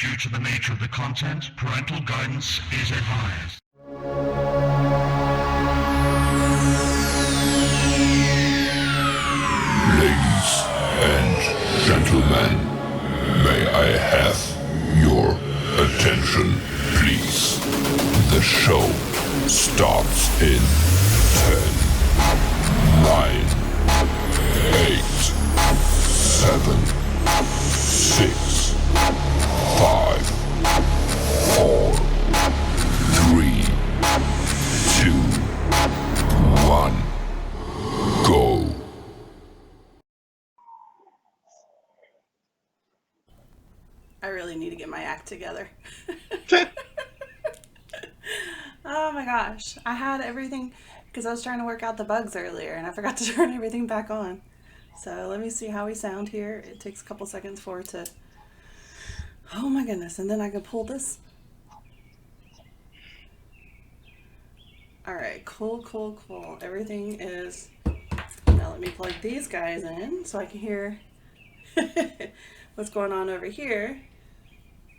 Due to the nature of the content, parental guidance is advised. Ladies and gentlemen, may I have your attention, please? The show starts in 10, 9, 8, 7, 6, 5, 4, 3, 2, 1, go. I really need to get my act together. Oh my gosh. I had everything because I was trying to work out the bugs earlier and I forgot to turn everything back on. So let me see how we sound here. It takes a couple seconds for it to... Oh my goodness. And then I can pull this. All right. Cool. Everything is... Now let me plug these guys in so I can hear what's going on over here.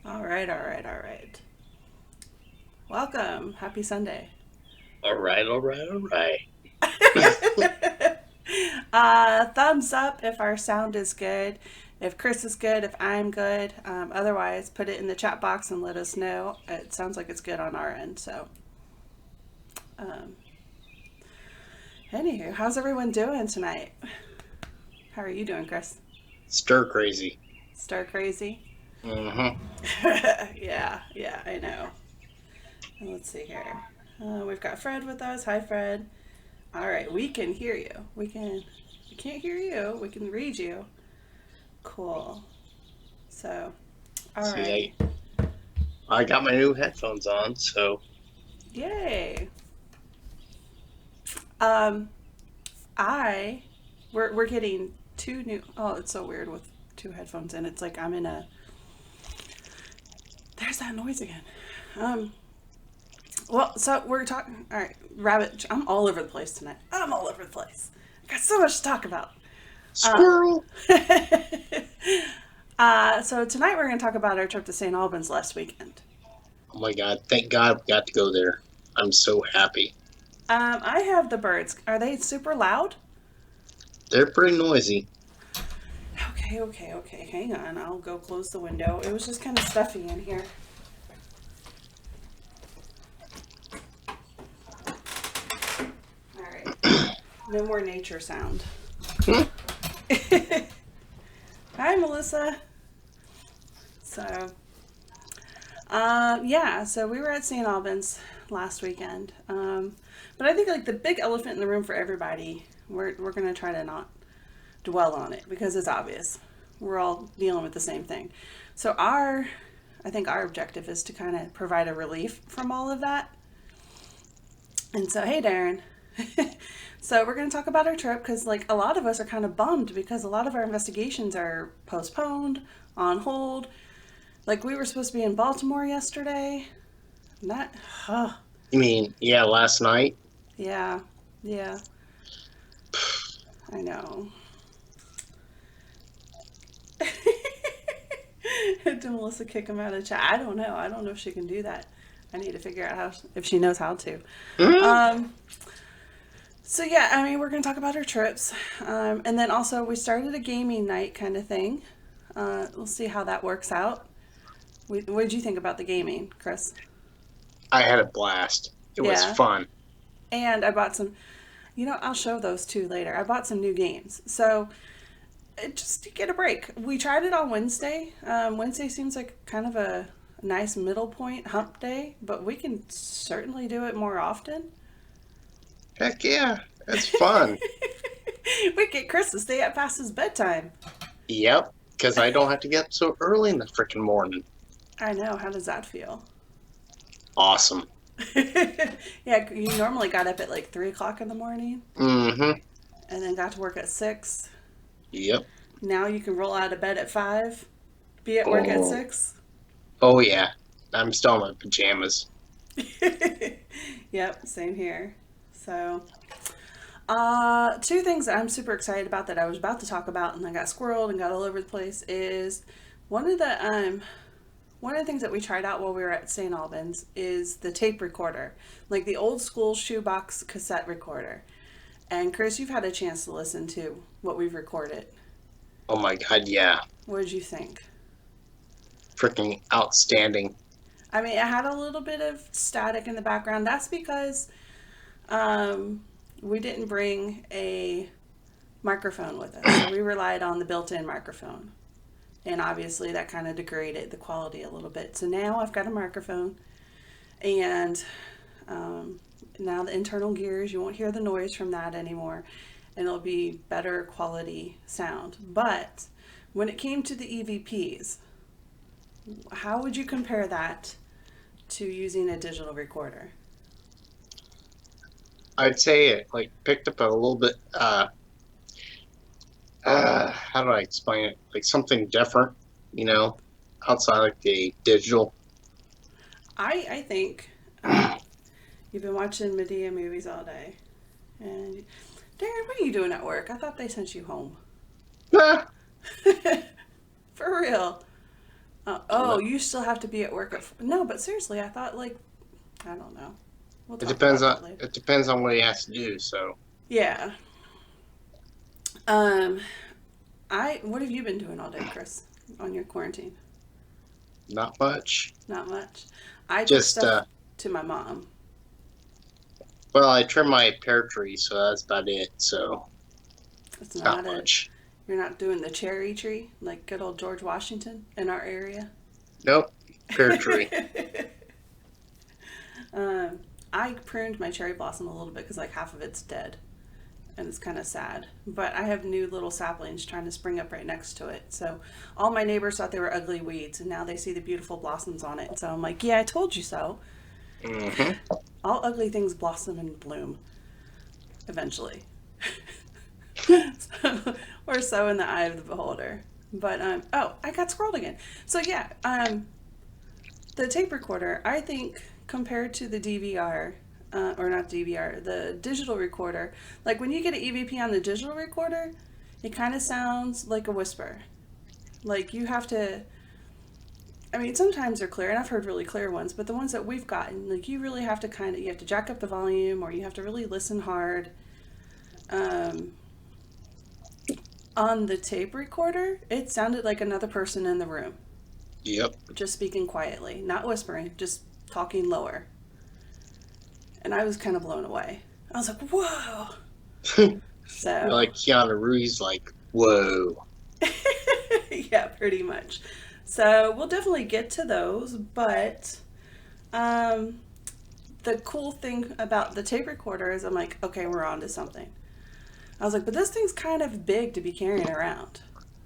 All right. Welcome. Happy Sunday. All right. Thumbs up if our sound is good, if Chris is good, if I'm good. Otherwise, put it in the chat box and let us know. It sounds like it's good on our end. So, anywho, how's everyone doing tonight? How are you doing, Chris? Stir crazy. Stir crazy? Mm-hmm. Yeah, I know. And let's see here. We've got Fred with us. Hi, Fred. All right, we can hear you. We can't hear you. We can read you. Cool. So, all right. I got my new headphones on, so. Yay. We're getting two new. Oh, it's so weird with two headphones in. It's like I'm in a. There's that noise again. Well, so we're talking. All right, rabbit. I'm all over the place tonight. I got so much to talk about. Squirrel. So tonight we're going to talk about our trip to St. Albans last weekend. Oh my God! Thank God we got to go there. I'm so happy. I have the birds. Are they super loud? They're pretty noisy. Okay. Hang on. I'll go close the window. It was just kind of stuffy in here. All right. No more nature sound. Hi, Melissa. So, so we were at St. Albans last weekend. But I think like the big elephant in the room for everybody, we're going to try to not dwell on it because it's obvious. We're all dealing with the same thing. So I think our objective is to kind of provide a relief from all of that. And so, hey, Darren. So we're going to talk about our trip because like a lot of us are kind of bummed because a lot of our investigations are postponed, on hold. Like we were supposed to be in Baltimore yesterday. You mean, last night? Yeah. I know. Did Melissa kick him out of chat? I don't know. I don't know if she can do that. I need to figure out if she knows how to. Mm-hmm. So yeah, I mean, we're going to talk about our trips. And then also we started a gaming night kind of thing. We'll see how that works out. What did you think about the gaming, Chris? I had a blast. It was fun. And I bought some, I'll show those too later. I bought some new games. So just to get a break. We tried it on Wednesday. Wednesday seems like kind of a nice middle point hump day, but we can certainly do it more often. Heck yeah, that's fun. We get Chris to stay up past his bedtime. Yep, because I don't have to get up so early in the freaking morning. I know. How does that feel? Awesome. Yeah, you normally got up at like 3 o'clock in the morning. Mm-hmm. And then got to work at 6. Yep. Now you can roll out of bed at 5, be at work at 6. Oh yeah, I'm still in my pajamas. Yep, same here. So, two things that I'm super excited about that I was about to talk about and I got squirreled and got all over the place is one of the one of the things that we tried out while we were at St. Albans is the tape recorder, like the old school shoebox cassette recorder. And Chris, you've had a chance to listen to what we've recorded. Oh my God, yeah. What did you think? Freaking outstanding. I mean, it had a little bit of static in the background. That's because we didn't bring a microphone with us. So we relied on the built-in microphone. And obviously that kind of degraded the quality a little bit. So now I've got a microphone. And now the internal gears, you won't hear the noise from that anymore. And it'll be better quality sound. But when it came to the EVPs, how would you compare that to using a digital recorder? I'd say it like picked up a little bit. How do I explain it? Like something different, outside like the digital. I think you've been watching Medea movies all day, and Darren, what are you doing at work? I thought they sent you home. Ah, For real. Oh, you still have to be at work no, but seriously, I thought I don't know. We'll it talk depends about on that later. it depends on what he has to do. So Yeah. What have you been doing all day, Chris, on your quarantine? not much. Not much. I took Just stuff to my mom. well, I trimmed my pear tree, so that's about it. So It's not not much. you're not doing the cherry tree like good old George Washington in our area. Nope, pear tree. I pruned my cherry blossom a little bit because like half of it's dead, and it's kind of sad. But I have new little saplings trying to spring up right next to it. So all my neighbors thought they were ugly weeds, and now they see the beautiful blossoms on it. So I'm like, yeah, I told you so. hmm All ugly things blossom and bloom eventually. Or so in the eye of the beholder. But I got scrolled again. So yeah, the tape recorder, I think compared to the DVR, or not DVR, the digital recorder, like when you get an EVP on the digital recorder, it kind of sounds like a whisper. Like you have to, I mean, sometimes they're clear, and I've heard really clear ones, but the ones that we've gotten, like you really have to you have to jack up the volume, or you have to really listen hard. On the tape recorder, it sounded like another person in the room, Yep. just speaking quietly, not whispering, just talking lower. And I was kind of blown away. I was like, whoa. So, Like Keanu Reeves, like whoa. yeah, pretty much. So we'll definitely get to those, but the cool thing about the tape recorder is I'm like, okay, we're on to something. I was like, but this thing's kind of big to be carrying around.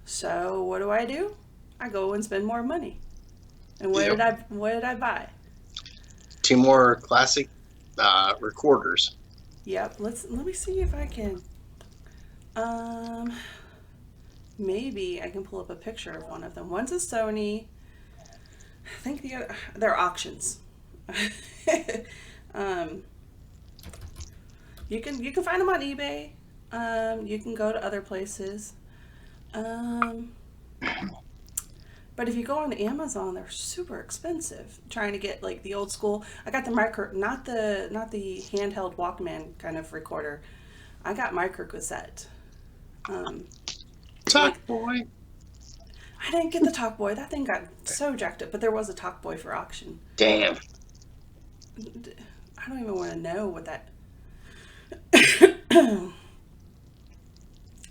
So what do? I go and spend more money. And what did I buy? 2 more classic recorders. Yep, let me see if I can maybe I can pull up a picture of one of them. One's a Sony. I think the other, they're auctions. You can find them on eBay. You can go to other places. But if you go on Amazon, they're super expensive. Trying to get like the old school. I got the not the handheld Walkman kind of recorder. I got micro cassette. Talk boy. I didn't get the Talk Boy. That thing got so jacked up. But there was a Talk Boy for auction. Damn. I don't even want to know what that.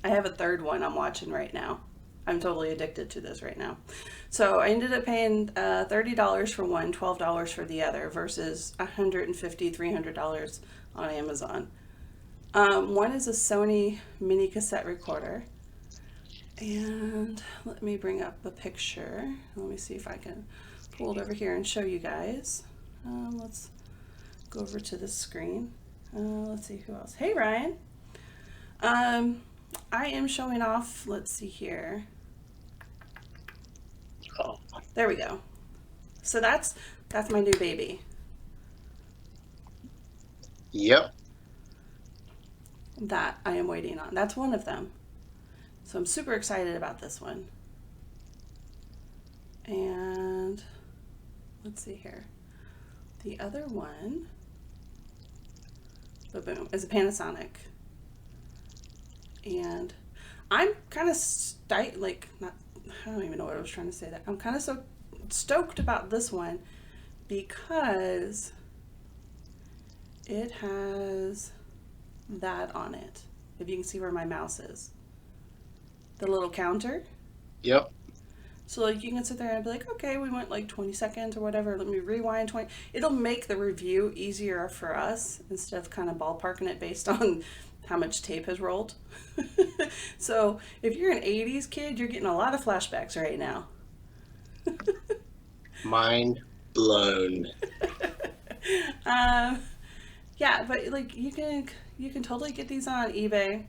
I have a third one I'm watching right now. I'm totally addicted to this right now. So I ended up paying $30 for one, $12 for the other, versus $150, $300 on Amazon. One is a Sony mini cassette recorder. And let me bring up a picture. Let me see if I can pull it over here and show you guys. Let's go over to the screen. Let's see who else. Hey, Ryan. I am showing off, let's see here. Oh. There we go. So that's my new baby. Yep. That I am waiting on. That's one of them. So I'm super excited about this one. And let's see here. The other one, boom, is a Panasonic. And I'm kind of I don't even know what I was trying to say. That I'm kind of so stoked about this one because it has that on it. If you can see where my mouse is, the little counter. Yep. So like you can sit there and be like, okay, we went like 20 seconds or whatever. Let me rewind 20. It'll make the review easier for us instead of kind of ballparking it based on how much tape has rolled. So if you're an 80s kid, you're getting a lot of flashbacks right now. Mind blown. Yeah, but like you can totally get these on eBay,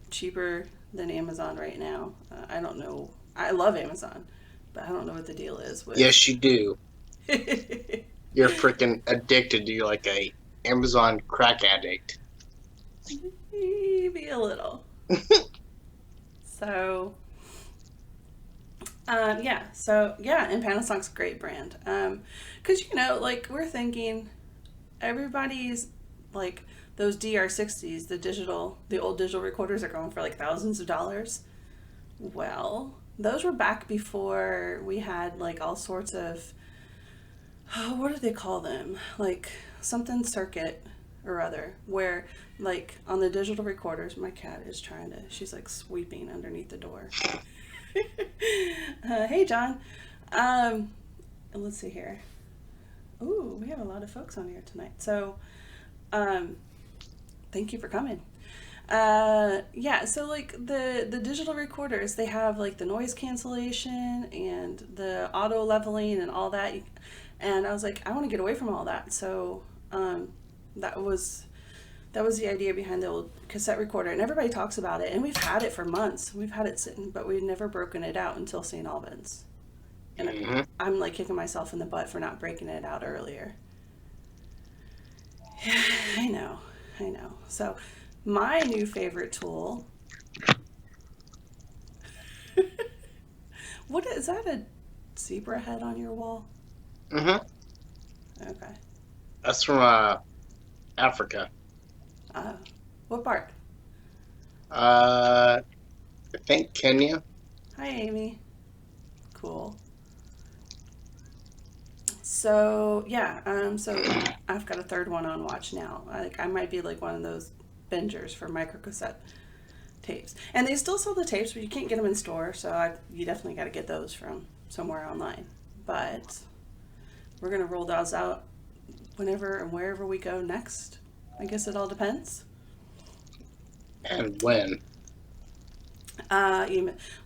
cheaper than Amazon right now. I don't know. I love Amazon, but I don't know what the deal is with. Yes, you do. You're freaking addicted. You're like a Amazon crack addict. Maybe a little. So, and Panasonic's a great brand. Because, like, we're thinking everybody's, like, those DR60s, the old digital recorders are going for, like, thousands of dollars. Well, those were back before we had, like, all sorts of, what do they call them? Like, something circuit or other, where, like, on the digital recorders, my cat is she's, like, sweeping underneath the door. Hey, John. Let's see here. Ooh, we have a lot of folks on here tonight. So, thank you for coming. So like the digital recorders, they have like the noise cancellation and the auto leveling and all that. And I was like, I want to get away from all that. So, that was the idea behind the old cassette recorder, and everybody talks about it, and we've had it for months. We've had it sitting, but we've never broken it out until St. Albans. And I'm like kicking myself in the butt for not breaking it out earlier. Yeah, I know. So my new favorite tool. What is that, a zebra head on your wall? Okay. That's from Africa. What part? I think Kenya. Hi, Amy. Cool. So so I've got a third one on watch now. I might be like one of those bingers for microcassette tapes, and they still sell the tapes, but you can't get them in store. So you definitely got to get those from somewhere online. But we're gonna roll those out whenever and wherever we go next. I guess it all depends. And when?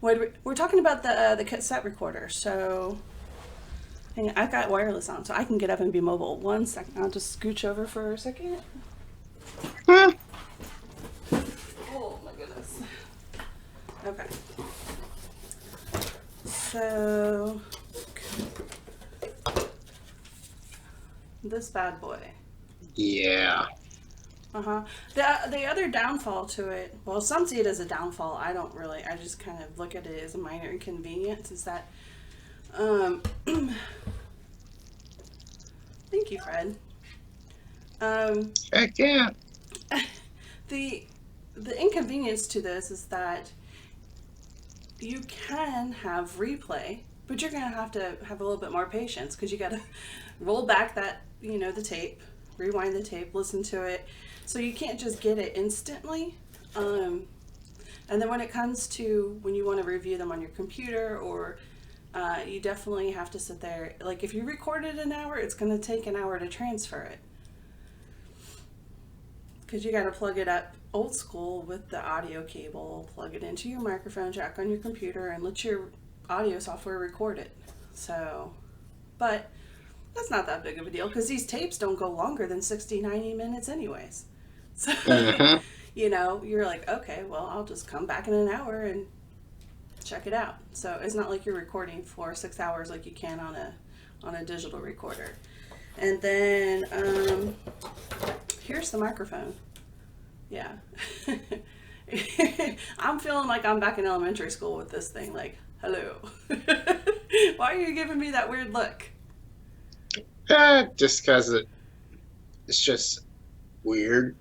We're talking about the cassette recorder. So hang on, I've got wireless on, so I can get up and be mobile. 1 second. I'll just scooch over for a second. Oh my goodness. Okay. So this bad boy. Yeah. The other downfall to it, well, some see it as a downfall. I just kind of look at it as a minor inconvenience, is that, thank you, Fred. Heck yeah. The inconvenience to this is that you can have replay, but you're going to have a little bit more patience, because you got to roll back that, the tape, rewind the tape, listen to it. So you can't just get it instantly. And then when it comes to when you want to review them on your computer, or you definitely have to sit there. Like if you recorded an hour, it's going to take an hour to transfer it, because you got to plug it up old school with the audio cable, plug it into your microphone jack on your computer, and let your audio software record it. So, but that's not that big of a deal, because these tapes don't go longer than 60, 90 minutes anyways. So, you're like, okay, well, I'll just come back in an hour and check it out. So it's not like you're recording for 6 hours like you can on a digital recorder. And then here's the microphone. Yeah. I'm feeling like I'm back in elementary school with this thing. Like, hello. Why are you giving me that weird look? Just because it's just weird.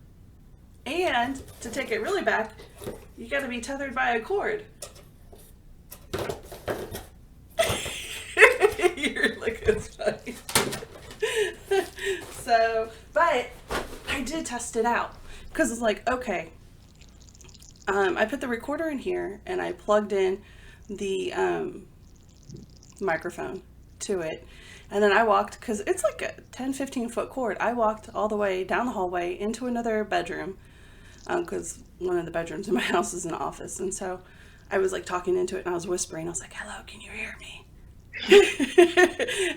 And to take it really back, you got to be tethered by a cord. You're like, it's funny. So, but I did test it out because it's like, okay, I put the recorder in here and I plugged in the microphone to it. And then I walked, because it's like a 10-15 foot cord. I walked all the way down the hallway into another bedroom, because one of the bedrooms in my house is an office. And so I was like talking into it and I was whispering. I was like, hello, can you hear me?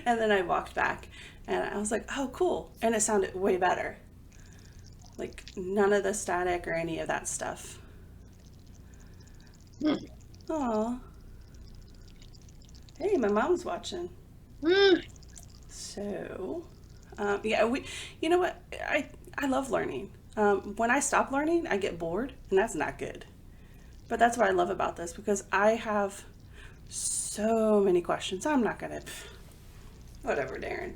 And then I walked back and I was like, oh, cool. And it sounded way better. Like none of the static or any of that stuff. Aw. Hey, my mom's watching. So, yeah, you know what? I love learning. When I stop learning, I get bored, and that's not good. But that's what I love about this, because I have so many questions. I'm not gonna, whatever, Darren.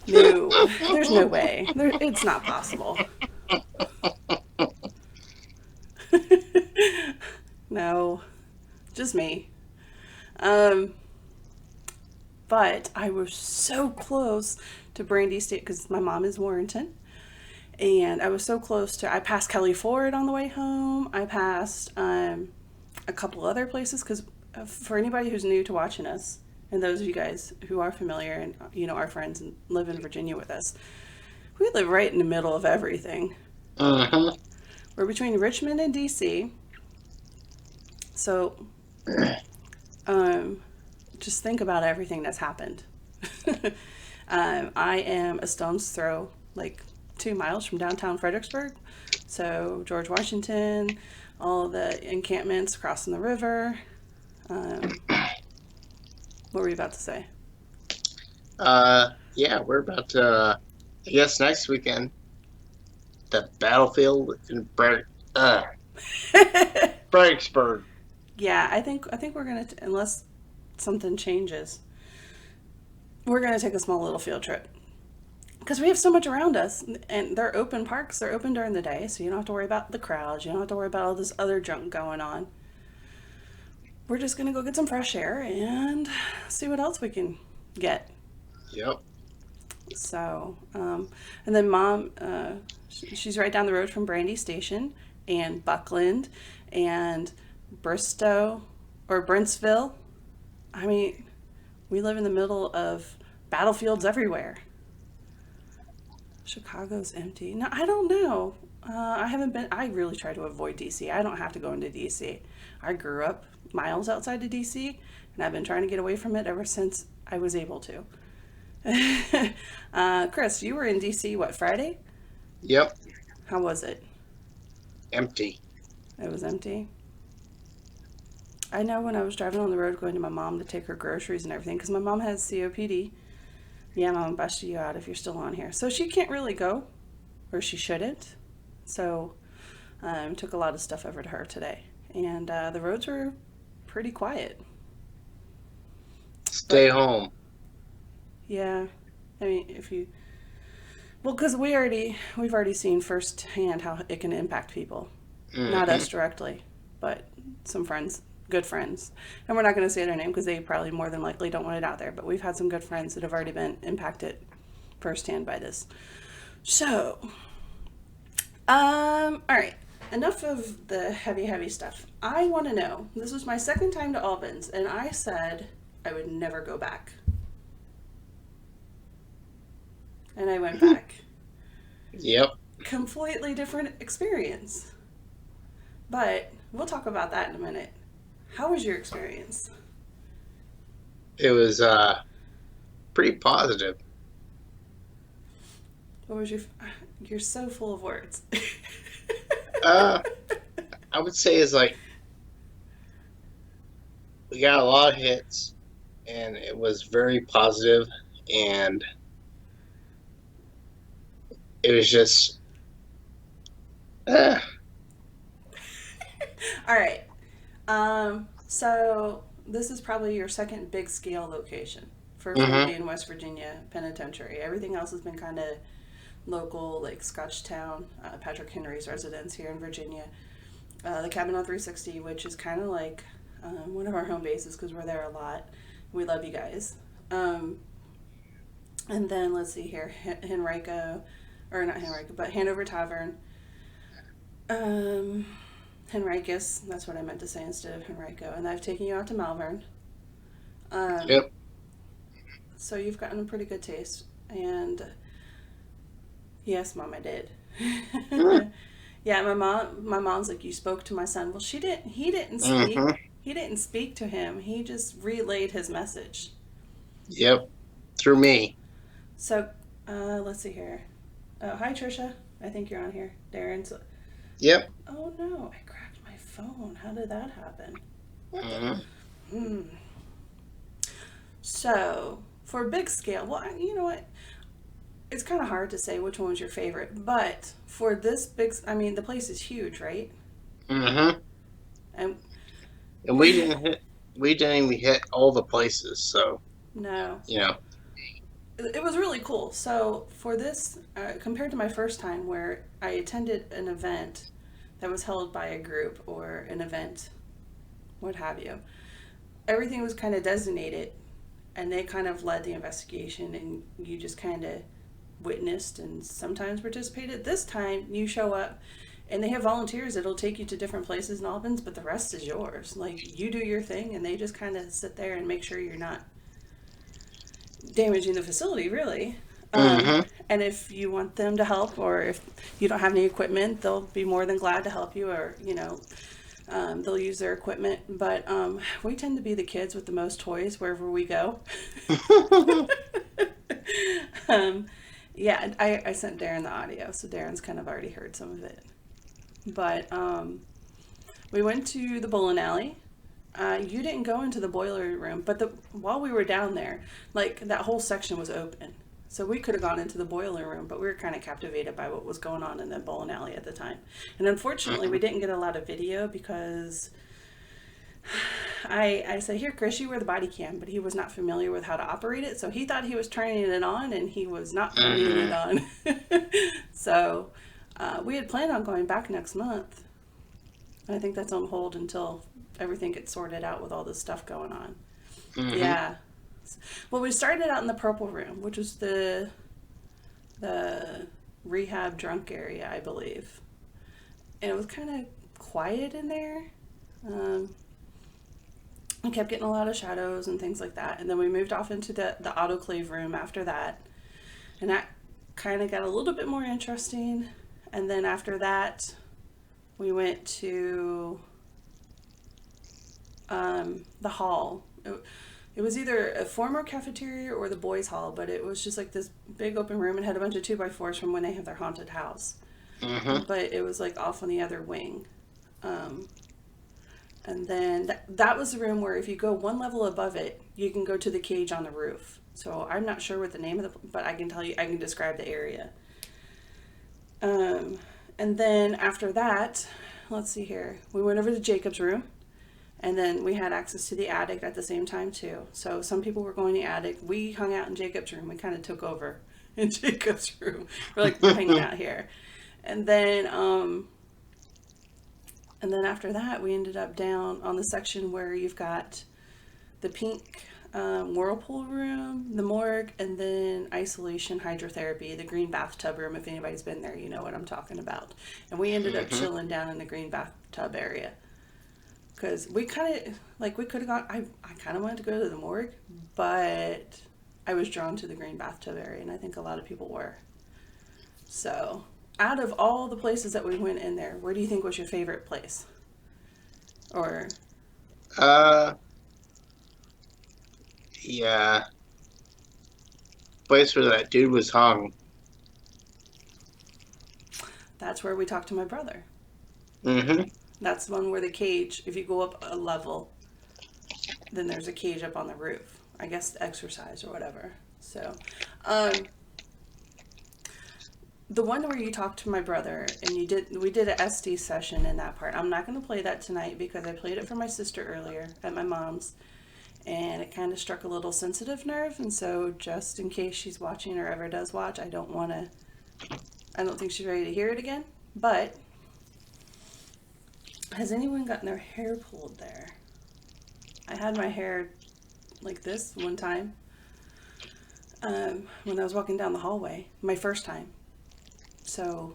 No, there's no way. It's not possible. No, just me. But I was so close to Brandy State because my mom is Warrenton. And I was so close to, I passed Kelly Ford on the way home. I passed a couple other places because for anybody who's new to watching us, and those of you guys who are familiar and, you know, our friends and live in Virginia with us, we live right in the middle of everything. We're between Richmond and DC. So, just think about everything that's happened. I am a stone's throw, like 2 miles from downtown Fredericksburg. So George Washington, all the encampments crossing the river. What were you about to say? Yeah, we're about to, I guess next weekend, the battlefield in Fredericksburg. Yeah, I think we're gonna, unless something changes, we're gonna take a small little field trip because we have so much around us, and they're open parks. They're open during the day, so you don't have to worry about the crowds. You don't have to worry about all this other junk going on. We're just gonna go get some fresh air and see what else we can get. Yep. So, and then Mom, she's right down the road from Brandy Station and Buckland and Bristow or Brentsville. I mean, we live in the middle of battlefields everywhere. Chicago's empty. No, I don't know. I haven't been, I really try to avoid DC. I don't have to go into DC. I grew up miles outside of DC, and I've been trying to get away from it ever since I was able to. Chris, you were in DC, what, Friday? Yep. How was it? Empty. It was empty. I know when I was driving on the road going to my mom to take her groceries and everything, because my mom has COPD. Yeah, Mom, busted you out if you're still on here. So she can't really go, or she shouldn't. So took a lot of stuff over to her today. And the roads were pretty quiet. Stay home. Yeah. I mean, if you... Well, because we've already seen firsthand how it can impact people. Not us directly, but some friends, good friends. And we're not going to say their name because they probably more than likely don't want it out there. But we've had some good friends that have already been impacted firsthand by this. So, all right. Enough of the heavy stuff. I want to know, this was my second time to Albans, and I said I would never go back. And I went back. Yep. Completely different experience. But we'll talk about that in a minute. How was your experience? It was pretty positive. What was you're so full of words. I would say it's like we got a lot of hits, and it was very positive, and it was just All right. So this is probably your second big scale location for Funday in West Virginia Penitentiary. Everything else has been kind of local, like Scotchtown, Patrick Henry's residence here in Virginia. The Cabin on 360, which is kind of like one of our home bases because we're there a lot. We love you guys. And then let's see here, Henrico, or not Henrico, but Hanover Tavern. Henricus, that's what I meant to say instead of Henrico. And I've taken you out to Malvern. Yep. So you've gotten a pretty good taste. And yes, Mom, I did. Yeah, my mom's like, you spoke to my son. Well, he didn't speak. He didn't speak to him. He just relayed his message. Yep. Through me. So, let's see here. Oh, hi, Trisha. I think you're on here. Darren's. Yep. Oh, no. I cracked my phone. How did that happen? What the? So, for big scale, well, you know what? It's kind of hard to say which one was your favorite, but for this big, I mean, the place is huge, right? And we didn't even hit all the places, so. No. You know. It was really cool. So for this, compared to my first time where I attended an event that was held by a group or an event, what have you, everything was kind of designated and they kind of led the investigation and you just kind of witnessed and sometimes participated. This time you show up and they have volunteers that'll take you to different places in Albans, but the rest is yours. Like, you do your thing and they just kind of sit there and make sure you're not damaging the facility, really. And if you want them to help, or if you don't have any equipment, they'll be more than glad to help you, or they'll use their equipment. But we tend to be the kids with the most toys wherever we go. Yeah, I sent Darren the audio, so Darren's kind of already heard some of it. But we went to the bowling alley. You didn't go into the boiler room, but while we were down there, like, that whole section was open. So we could have gone into the boiler room, but we were kind of captivated by what was going on in the bowling alley at the time. And unfortunately, we didn't get a lot of video because I said, here, Chris, you wear the body cam, but he was not familiar with how to operate it. So he thought he was turning it on and he was not turning it on. So we had planned on going back next month. I think that's on hold until everything gets sorted out with all this stuff going on. Yeah. Well, we started out in the purple room, which was the rehab drunk area, I believe. And it was kind of quiet in there. I kept getting a lot of shadows and things like that. And then we moved off into the autoclave room after that. And that kind of got a little bit more interesting. And then after that, we went to the hall. It was either a former cafeteria or the boys' hall, but it was just like this big open room and had a bunch of 2x4s from when they have their haunted house. But it was like off on the other wing. And then that was the room where if you go one level above it, you can go to the cage on the roof. So I'm not sure what the name of but I can tell you, I can describe the area. And then after that, let's see here, we went over to Jacob's room. And then we had access to the attic at the same time too. So some people were going to the attic. We hung out in Jacob's room. We kind of took over in Jacob's room. We're like, we're hanging out here. And then after that, we ended up down on the section where you've got the pink whirlpool room, the morgue, and then isolation hydrotherapy, the green bathtub room. If anybody's been there, you know what I'm talking about. And we ended up chilling down in the green bathtub area. Because we kind of, like, we could have gone, I kind of wanted to go to the morgue, but I was drawn to the green bathtub area, and I think a lot of people were. So, out of all the places that we went in there, where do you think was your favorite place? Or? Yeah. Place where that dude was hung. That's where we talked to my brother. Mm-hmm. That's the one where the cage, if you go up a level, then there's a cage up on the roof. I guess exercise or whatever. So, the one where you talked to my brother and we did a SD session in that part. I'm not going to play that tonight because I played it for my sister earlier at my mom's. and it kind of struck a little sensitive nerve. And so, just in case she's watching or ever does watch, I don't think she's ready to hear it again. But has anyone gotten their hair pulled there? I had my hair like this one time when I was walking down the hallway, my first time. So,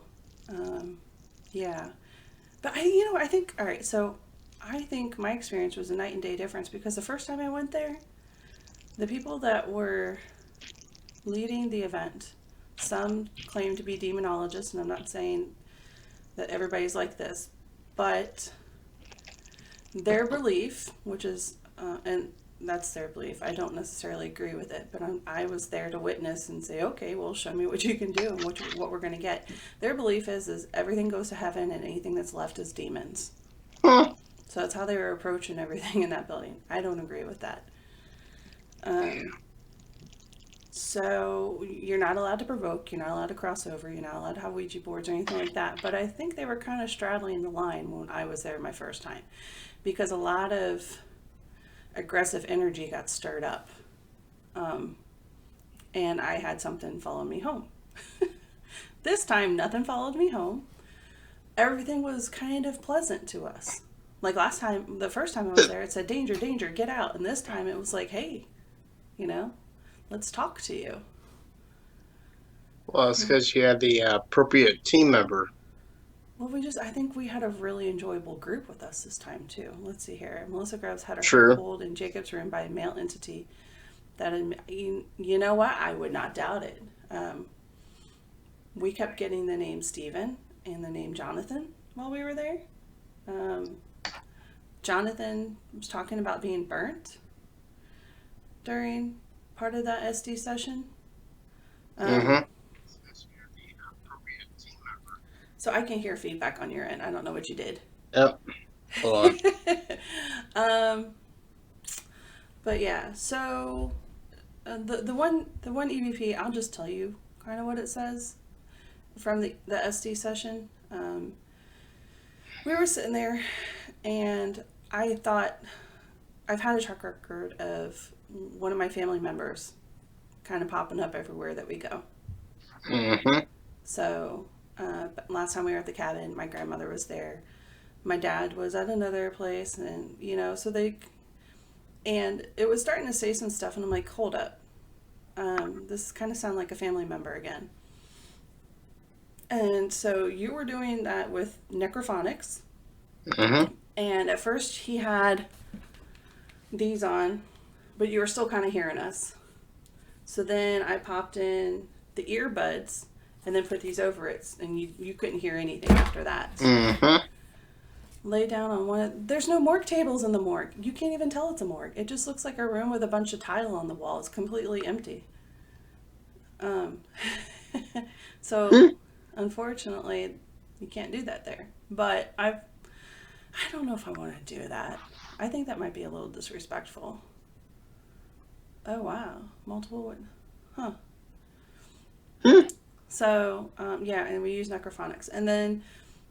yeah. But I think my experience was a night and day difference, because the first time I went there, the people that were leading the event, some claimed to be demonologists, and I'm not saying that everybody's like this, but their belief, which is, and that's their belief, I don't necessarily agree with it, but I was there to witness and say, okay, well, show me what you can do and what we're going to get. Their belief is everything goes to heaven and anything that's left is demons. Huh. So that's how they were approaching everything in that building. I don't agree with that. So you're not allowed to provoke, you're not allowed to cross over, you're not allowed to have Ouija boards or anything like that. But I think they were kind of straddling the line when I was there my first time, because a lot of aggressive energy got stirred up. And I had something follow me home. This time, nothing followed me home. Everything was kind of pleasant to us. Like last time, the first time I was there, it said, danger, danger, get out. And this time it was like, hey, let's talk to you. Well, it's because you had the appropriate team member. Well, I think we had a really enjoyable group with us this time, too. Let's see here. Melissa Grubbs had her hair pulled in Jacob's room by a male entity. You know what? I would not doubt it. We kept getting the name Stephen and the name Jonathan while we were there. Jonathan was talking about being burnt during part of that SD session. So I can hear feedback on your end. I don't know what you did. Yep. Hold on. But yeah, so the one EVP, I'll just tell you kind of what it says from the SD session. We were sitting there, and I thought, I've had a track record of one of my family members kind of popping up everywhere that we go. Mm-hmm. So last time we were at the cabin, my grandmother was there. My dad was at another place, and and it was starting to say some stuff, and I'm like, hold up. This kind of sounds like a family member again. And so you were doing that with necrophonics. Mm-hmm. And at first he had these on, but you were still kind of hearing us. So then I popped in the earbuds and then put these over it, and you couldn't hear anything after that. Mm-hmm. Lay down on one. There's no morgue tables in the morgue. You can't even tell it's a morgue. It just looks like a room with a bunch of tile on the wall. It's completely empty. So unfortunately, you can't do that there. But I don't know if I want to do that. I think that might be a little disrespectful. Oh wow, multiple. Huh. So yeah, and we use necrophonics, and then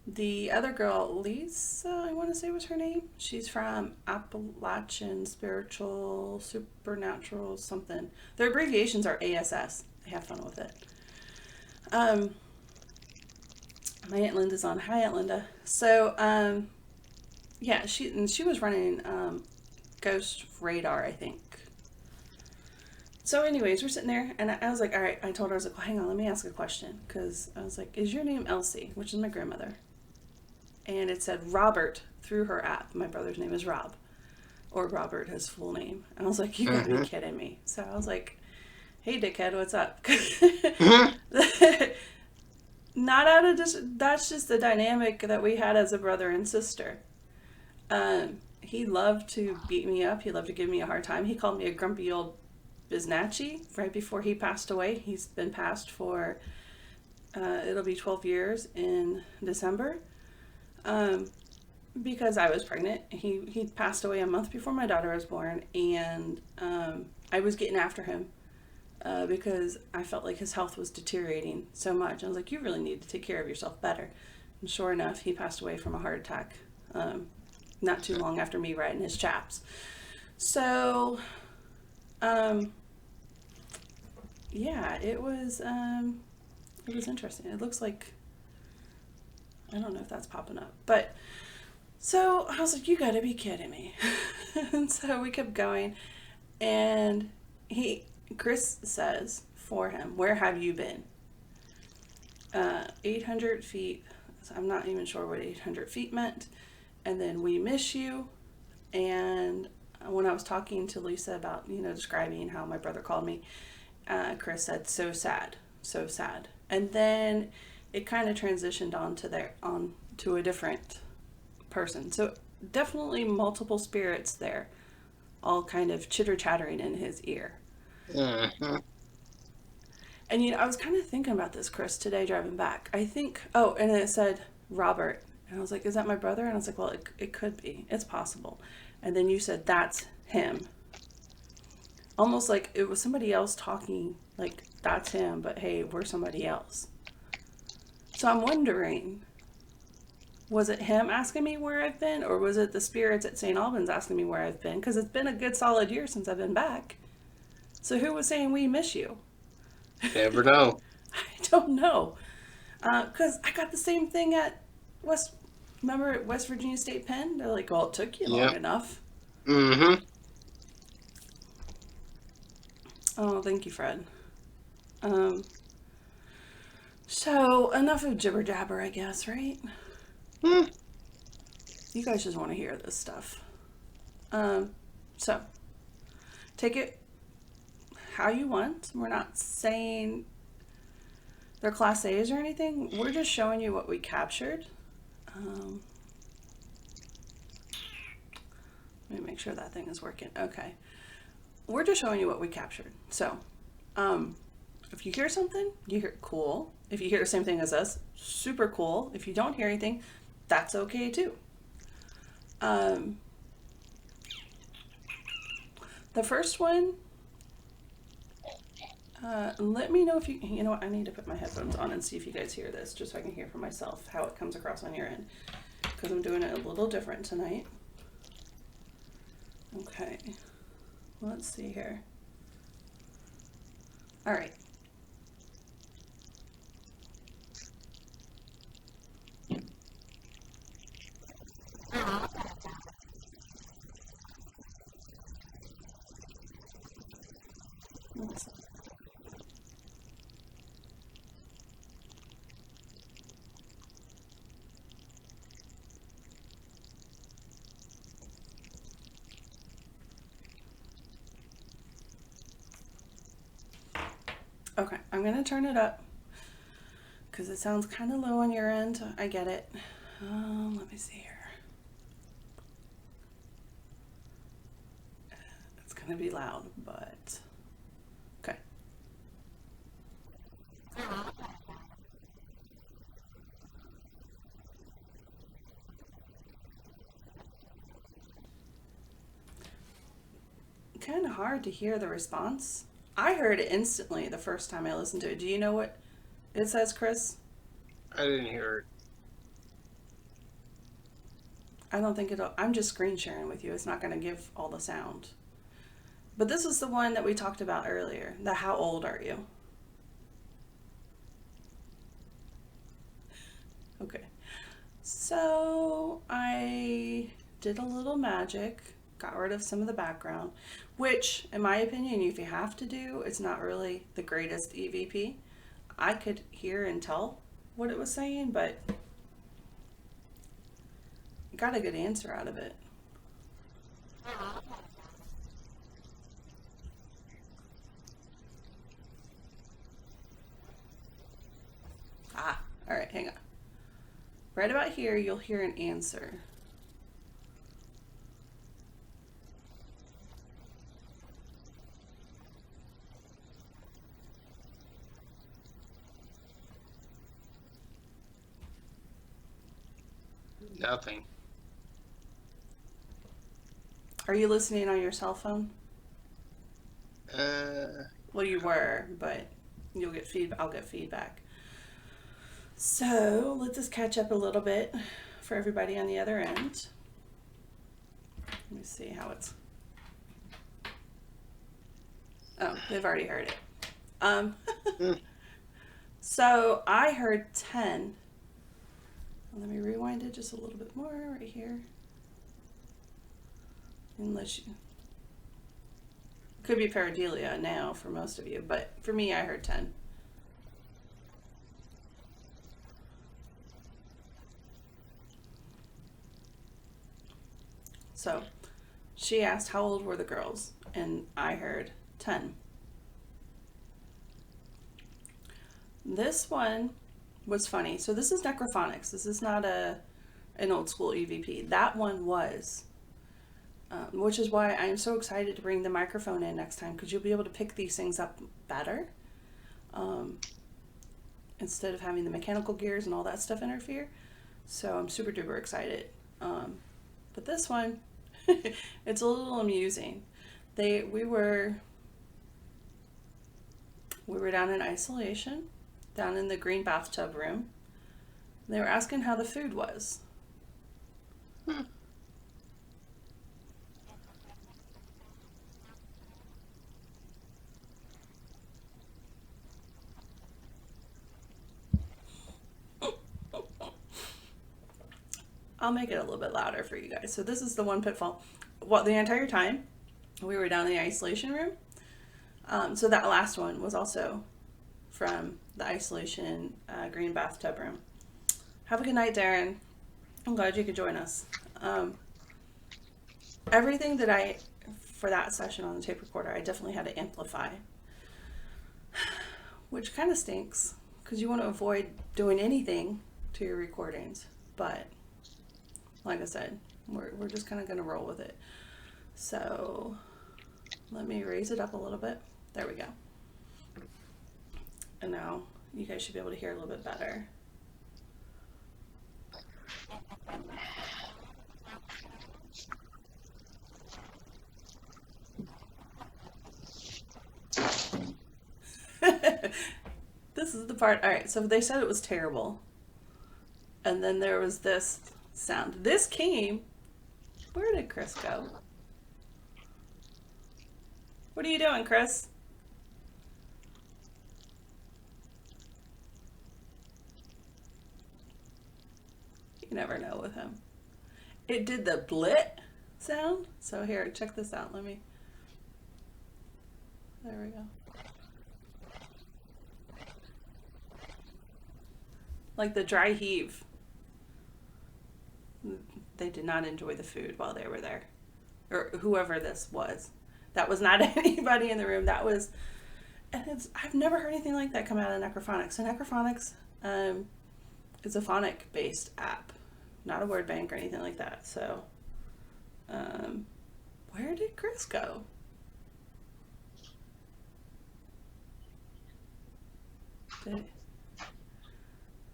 the other girl, Lisa, I want to say was her name. She's from Appalachian Spiritual Supernatural something. Their abbreviations are ASS. I have fun with it. My Aunt Linda's on. Hi, Aunt Linda. So yeah, she was running Ghost Radar, I think. So anyways, we're sitting there, and I was like, all right, I told her, I was like, well, hang on, let me ask a question. Because I was like, is your name Elsie? Which is my grandmother. And it said Robert through her app. My brother's name is Rob. Or Robert, his full name. And I was like, you gotta be kidding me. So I was like, hey, dickhead, what's up? Not out of that's just the dynamic that we had as a brother and sister. He loved to beat me up. He loved to give me a hard time. He called me a grumpy old biznatchy right before he passed away. He's been passed for, it'll be 12 years in December. Because I was pregnant. He passed away a month before my daughter was born, and I was getting after him because I felt like his health was deteriorating so much. I was like, you really need to take care of yourself better. And sure enough, he passed away from a heart attack not too long after me writing his chaps. So, yeah, it was interesting. It looks like, I don't know if that's popping up, but so I was like, you gotta be kidding me. And so we kept going, and Chris says for him, where have you been? 800 feet. So I'm not even sure what 800 feet meant. And then we miss you. And when I was talking to Lisa about, describing how my brother called me, Chris said, so sad, so sad. And then it kind of transitioned on to a different person. So definitely multiple spirits there, all kind of chitter-chattering in his ear. Mm-hmm. And I was kind of thinking about this, Chris, today driving back. I think, and it said Robert. And I was like, is that my brother? And I was like, well, it could be. It's possible. And then you said, that's him. Almost like it was somebody else talking, like, that's him, but hey, we're somebody else. So I'm wondering, was it him asking me where I've been, or was it the spirits at St. Albans asking me where I've been? Because it's been a good solid year since I've been back. So who was saying we miss you? Never know. I don't know. Because I got the same thing at West Virginia State Penn? They're like, well, it took you long enough. Mm-hmm. Oh, thank you, Fred. So, enough of jibber-jabber, I guess, right? You guys just want to hear this stuff. So, take it how you want. We're not saying they're Class A's or anything. We're just showing you what we captured. Let me make sure that thing is working. Okay. We're just showing you what we captured. So, if you hear something, you hear cool. If you hear the same thing as us, super cool. If you don't hear anything, that's okay too. The first one, let me know if you know what, I need to put my headphones on and see if you guys hear this, just so I can hear for myself how it comes across on your end, because I'm doing it a little different tonight. Okay, let's see here. All right. Let's Okay, I'm going to turn it up because it sounds kind of low on your end. I get it. Let me see here. It's going to be loud, but okay. Kind of hard to hear the response. I heard it instantly the first time I listened to it. Do you know what it says, Chris? I didn't hear it. I don't think it'll. I'm just screen sharing with you. It's not going to give all the sound. But this is the one that we talked about earlier. The how old are you? Okay. So I did a little magic, got rid of some of the background, which, in my opinion, if you have to do, it's not really the greatest EVP. I could hear and tell what it was saying, but got a good answer out of it. All right, hang on. Right about here, you'll hear an answer. Nothing. Are you listening on your cell phone? Uh, Well, you were, but you'll get feedback. I'll get feedback. So let's just catch up a little bit for everybody on the other end. Let me see how it's Oh, they've already heard it. Um, Mm. so I heard 10. Let me rewind it just a little bit more right here. Unless you... Could be pareidolia now for most of you, but for me, I heard 10. So she asked how old were the girls, and I heard 10. This one was funny. So this is necrophonics. This is not an old school EVP. That one was, which is why I'm so excited to bring the microphone in next time, because you'll be able to pick these things up better, instead of having the mechanical gears and all that stuff interfere. So I'm super duper excited. But this one, it's a little amusing. We were down in isolation, down in the green bathtub room. They were asking how the food was. I'll make it a little bit louder for you guys. So this is the one pitfall. Well, the entire time we were down in the isolation room. So that last one was also from the isolation green bathtub room. Have a good night, Darren. I'm glad you could join us. Everything that for that session on the tape recorder, I definitely had to amplify, which kind of stinks because you want to avoid doing anything to your recordings. But like I said, we're just kind of going to roll with it. So let me raise it up a little bit. There we go. And now you guys should be able to hear a little bit better. This is the part. All right, so they said it was terrible. And then there was this sound. This came. Where did Chris go? What are you doing, Chris? You never know with him. It did the blit sound. So here, check this out. There we go. Like the dry heave. They did not enjoy the food while they were there. Or whoever this was. That was not anybody in the room. That was... And I've never heard anything like that come out of Necrophonics. So Necrophonics is a phonic-based app. Not a word bank or anything like that. So, where did Chris go?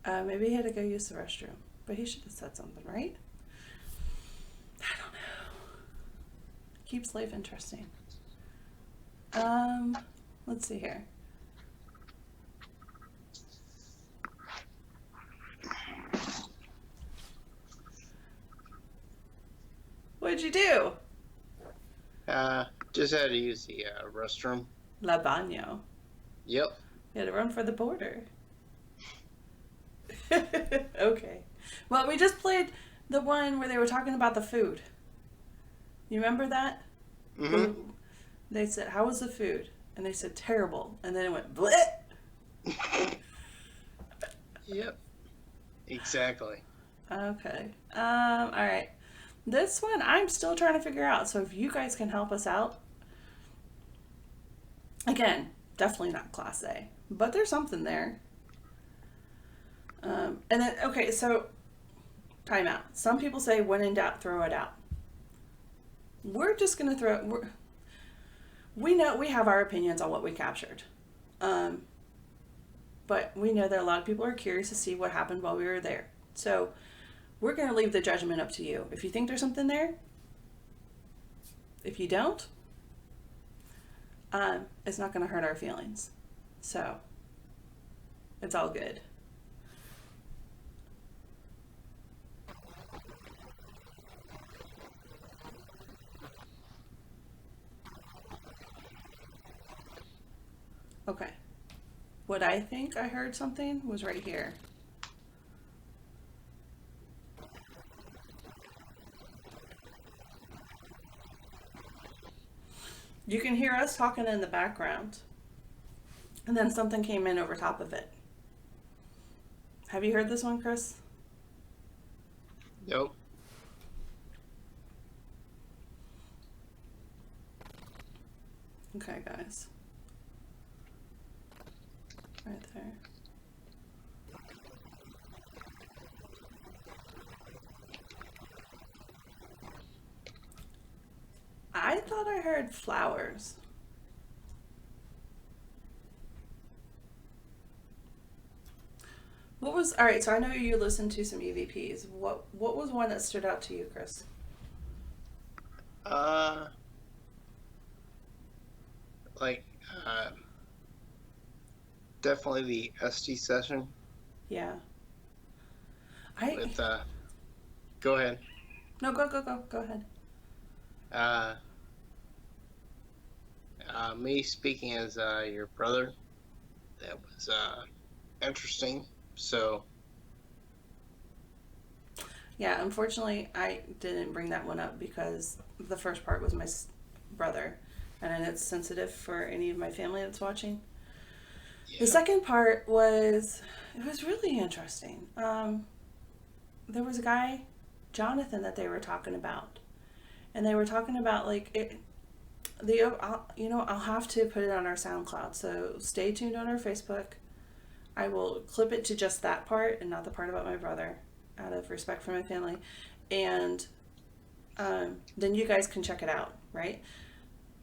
Maybe he had to go use the restroom. But he should have said something, right? I don't know. Keeps life interesting. Let's see here. What'd you do? Just had to use the restroom. La Baño. Yep. You had to run for the border. Okay. Well, we just played the one where they were talking about the food. You remember that? Mm-hmm. They said, how was the food? And they said, terrible. And then it went, bleh! Yep. Exactly. Okay. All right. This one I'm still trying to figure out. So if you guys can help us out. Again, definitely not Class A. But there's something there. And then, okay, so time out. Some people say when in doubt, throw it out. We're just going to throw... We know we have our opinions on what we captured. But we know that a lot of people are curious to see what happened while we were there. So we're going to leave the judgment up to you. If you think there's something there, if you don't, it's not going to hurt our feelings. So it's all good. Okay. What I think I heard something was right here. You can hear us talking in the background. And then something came in over top of it. Have you heard this one, Chris? Nope. Okay, guys. Right there. I thought I heard flowers. What was, all right, so I know you listened to some EVPs. What was one that stood out to you, Chris? Like, definitely the ST session Yeah. with, go ahead. No, go ahead. Me speaking as, your brother, that was, interesting. So, Yeah, unfortunately, I didn't bring that one up because the first part was my brother, and it's sensitive for any of my family that's watching. yeah. The second part was, it was really interesting. There was a guy, Jonathan, that they were talking about, and they were talking about like it. I'll have to put it on our SoundCloud, so stay tuned on our Facebook. I will clip it to just that part and not the part about my brother, out of respect for my family, and then you guys can check it out, right?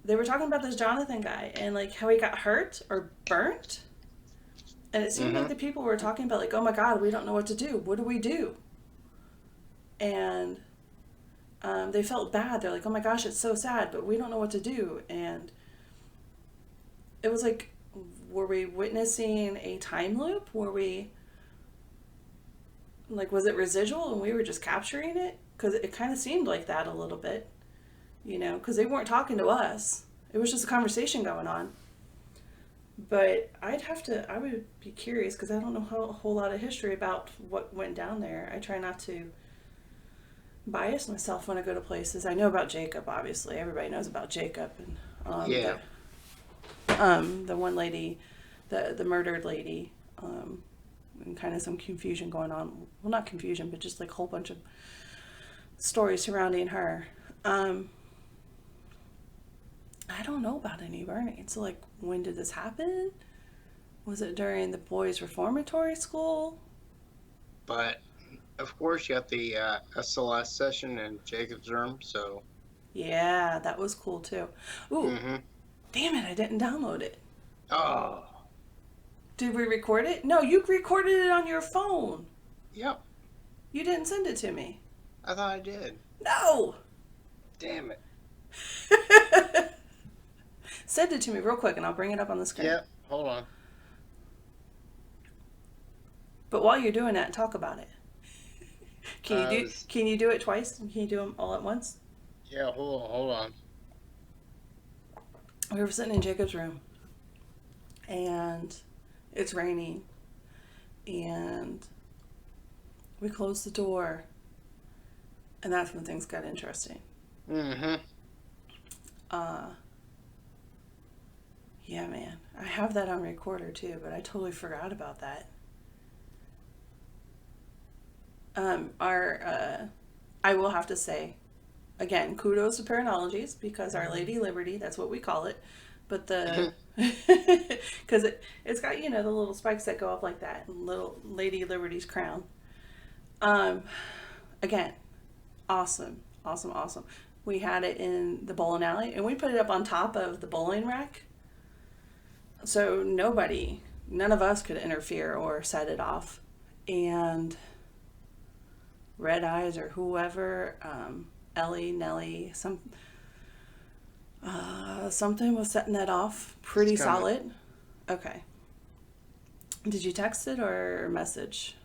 They were talking about this Jonathan guy and like how he got hurt or burnt, and it seemed like the people were talking about like, oh my God, we don't know what to do. What do we do? And they felt bad. They're like, oh my gosh, it's so sad, but we don't know what to do. And it was like, were we witnessing a time loop? Were we, like, was it residual and we were just capturing it? Because it kind of seemed like that a little bit, because they weren't talking to us. It was just a conversation going on. But I would be curious because I don't know a whole lot of history about what went down there. I try not to bias myself when I go to places. I know about Jacob, obviously. Everybody knows about Jacob. And Yeah. the one lady, the murdered lady, and kind of some confusion going on. Well, not confusion, but just like a whole bunch of stories surrounding her. I don't know about any burning. So, like, when did this happen? Was it during the boys' reformatory school? But of course, you got the SLS session in Jacob's room. So, Yeah, that was cool too. Ooh, damn it, I didn't download it. Oh, Did we record it? No, you recorded it on your phone. yep. You didn't send it to me. I thought I did. No! Damn it. Send it to me real quick and I'll bring it up on the screen. Yep. Hold on. But while you're doing that, talk about it. Can you do it twice? Can you do them all at once? Yeah. Hold on. We were sitting in Jacob's room and it's raining and we closed the door and that's when things got interesting. Yeah, man. I have that on recorder too, but I totally forgot about that. I will have to say, again, kudos to Paranologies because Our Lady Liberty, that's what we call it. But because it's got, the little spikes that go up like that, and little Lady Liberty's crown. Again, awesome. We had it in the bowling alley and we put it up on top of the bowling rack. So none of us could interfere or set it off. And Red Eyes or whoever, Ellie, Nellie, something was setting that off pretty solid. Okay. Did you text it or message?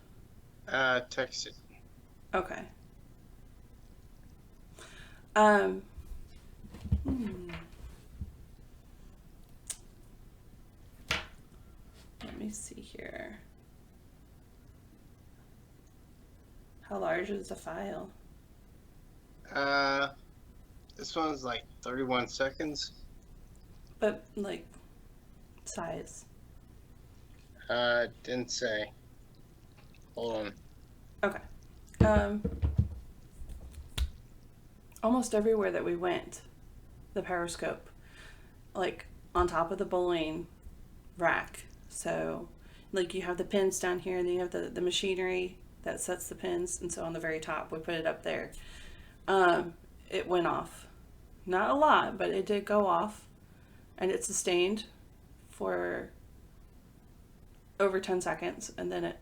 Text it. Okay. see here. How large is the file? This one's like 31 seconds. But, like, size. Didn't say. Hold on. Okay. Almost everywhere that we went, the periscope, like, on top of the bowling rack. So, like, you have the pins down here, and then you have the machinery that sets the pins, and so on the very top, we put it up there. It went off. Not a lot, but it did go off, and it sustained for over 10 seconds, and then it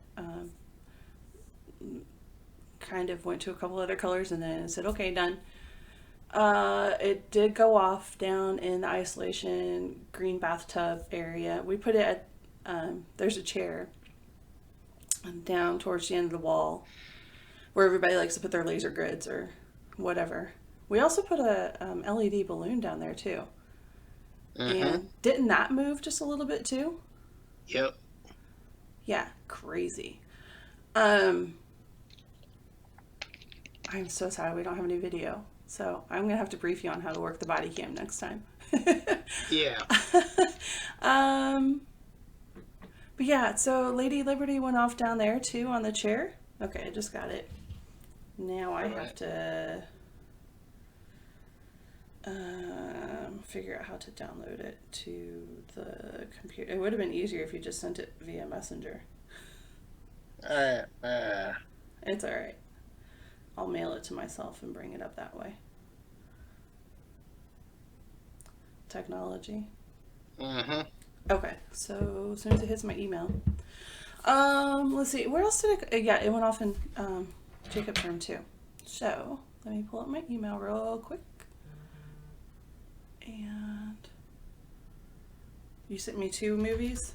kind of went to a couple other colors, and then it said, okay, done. It did go off down in the isolation green bathtub area. We put it at, there's a chair down towards the end of the wall where everybody likes to put their laser grids or whatever. We also put a LED balloon down there too. And didn't that move just a little bit too? Yep. Yeah, crazy. I'm so sad we don't have any video. So I'm going to have to brief you on how to work the body cam next time. Yeah. But yeah, so Lady Liberty went off down there too on the chair. Okay, I just got it. Now I have to figure out how to download it to the computer. It would have been easier if you just sent it via Messenger. It's alright. I'll mail it to myself and bring it up that way. Technology. Okay, so as soon as it hits my email. Let's see, where else did it, yeah, it went off in Jacob's room too. So, let me pull up my email real quick. And you sent me 2 movies?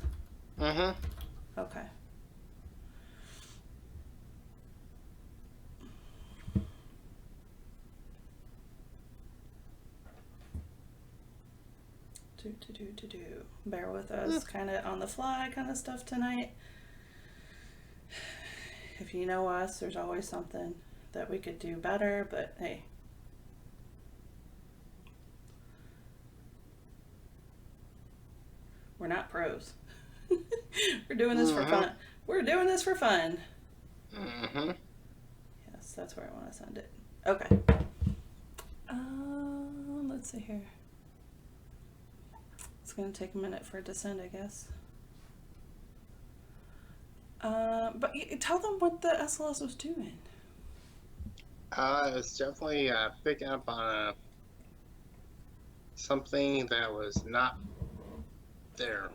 Okay. Bear with us, kind of on the fly kind of stuff tonight. If you know us, there's always something that we could do better, but hey. We're not pros. We're doing this for fun. We're doing this for fun. Yes, that's where I want to send it. Okay. Let's see here. It's going to take a minute for it to send, I guess. But tell them what the SLS was doing. It's definitely picking up on something that was not there.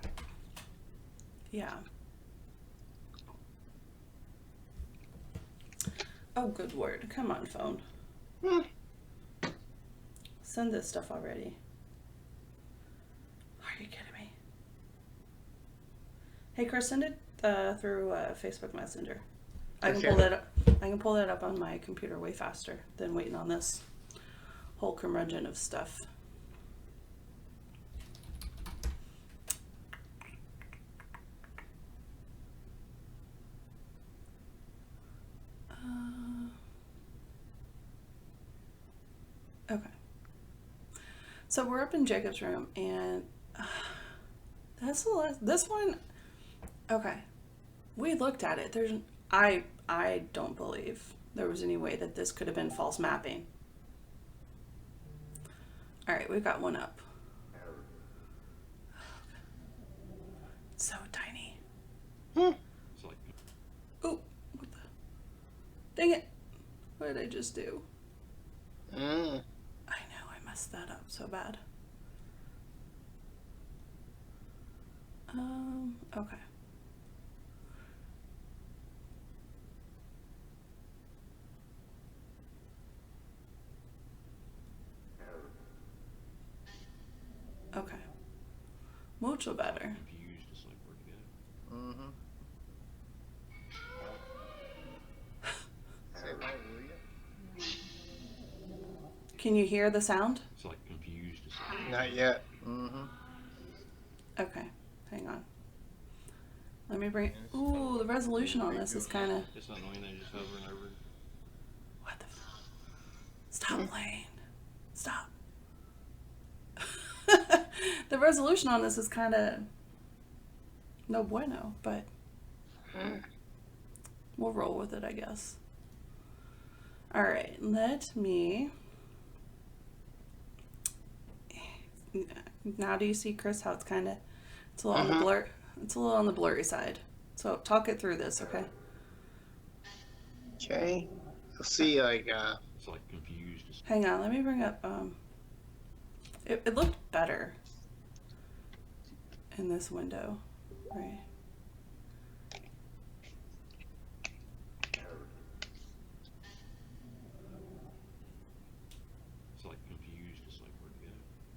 Yeah. Oh, good word. Come on, phone. Send this stuff already. Are you kidding me? Hey, Chris, send it through Facebook Messenger. I can pull that up. I can pull that up on my computer way faster than waiting on this whole curmudgeon of stuff. Okay. So we're up in Jacob's room, and that's the last. This one, okay. We looked at it. I don't believe there was any way that this could have been false mapping. All right, we've got one up. It's so tiny. Oh, what the? Dang it! What did I just do? I know, I messed that up so bad. Okay. Okay. Mucho better. Can you hear the sound? It's like confused. Not yet. Okay, hang on. Let me bring. Ooh, the resolution on this is kind of. It's not annoying. They just over and over. What the? Stop playing. Stop. The resolution on this is kind of no bueno, but we'll roll with it, I guess. All right, let me. Now, do you see, Chris, how it's kind of, it's a little on the blur, it's a little on the blurry side. So talk it through this, okay? Okay. You'll see, like, It's like confused. Hang on, let me bring up. It looked better in this window, right? It's like confused. It's like where to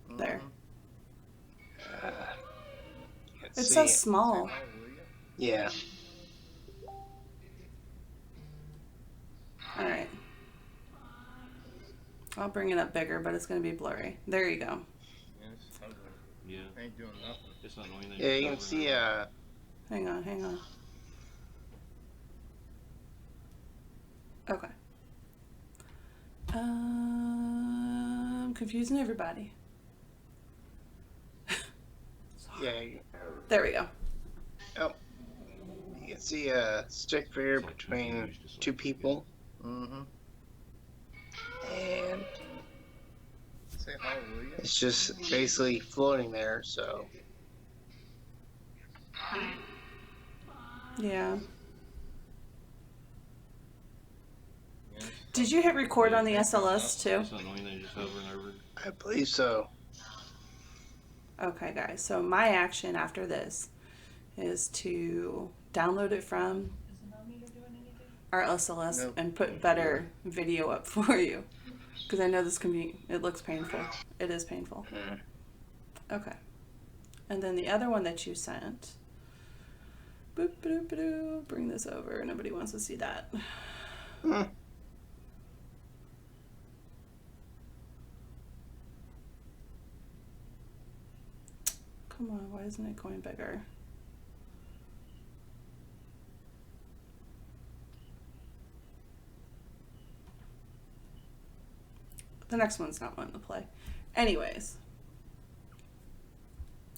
go. There. let's It's see. so small. Yeah. All right. I'll bring it up bigger, but it's going to be blurry. There you go. Yeah. Ain't doing nothing. It's not annoying. Yeah, you can see, Hang on. Okay. Confusing everybody. yeah, There we go. you can see a stick figure It's like between confused, it's like two where to people. Mm-hmm. And Say hallelujah. it's just basically floating there, so. Yeah. Yes. Did you hit record on the SLS too? It's not annoying. They just over and over. I believe so. Okay, guys. So my action after this is to download it from our SLS Nope. and put better video up for you. Because I know this can be, it looks painful. It is painful. Okay. And then the other one that you sent. Boop, boop, boop, bring this over. Nobody wants to see that. Come on, why isn't it going bigger? The next one's not wanting to play. Anyways.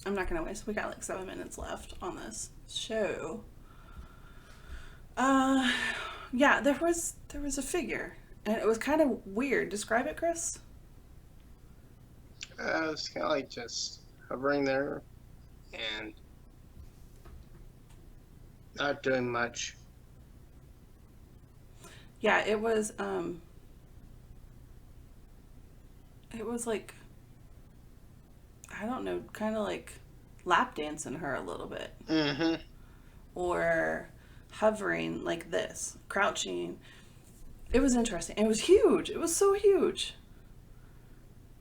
I'm not gonna waste, we got like 7 minutes left on this show. Yeah, there was a figure and it was kind of weird. Describe it, Chris. It's kind of like just hovering there and not doing much. Yeah, it was like, I don't know, kind of like lap dancing her a little bit. Mm-hmm. Or hovering like this, crouching. It was interesting. It was huge. It was so huge.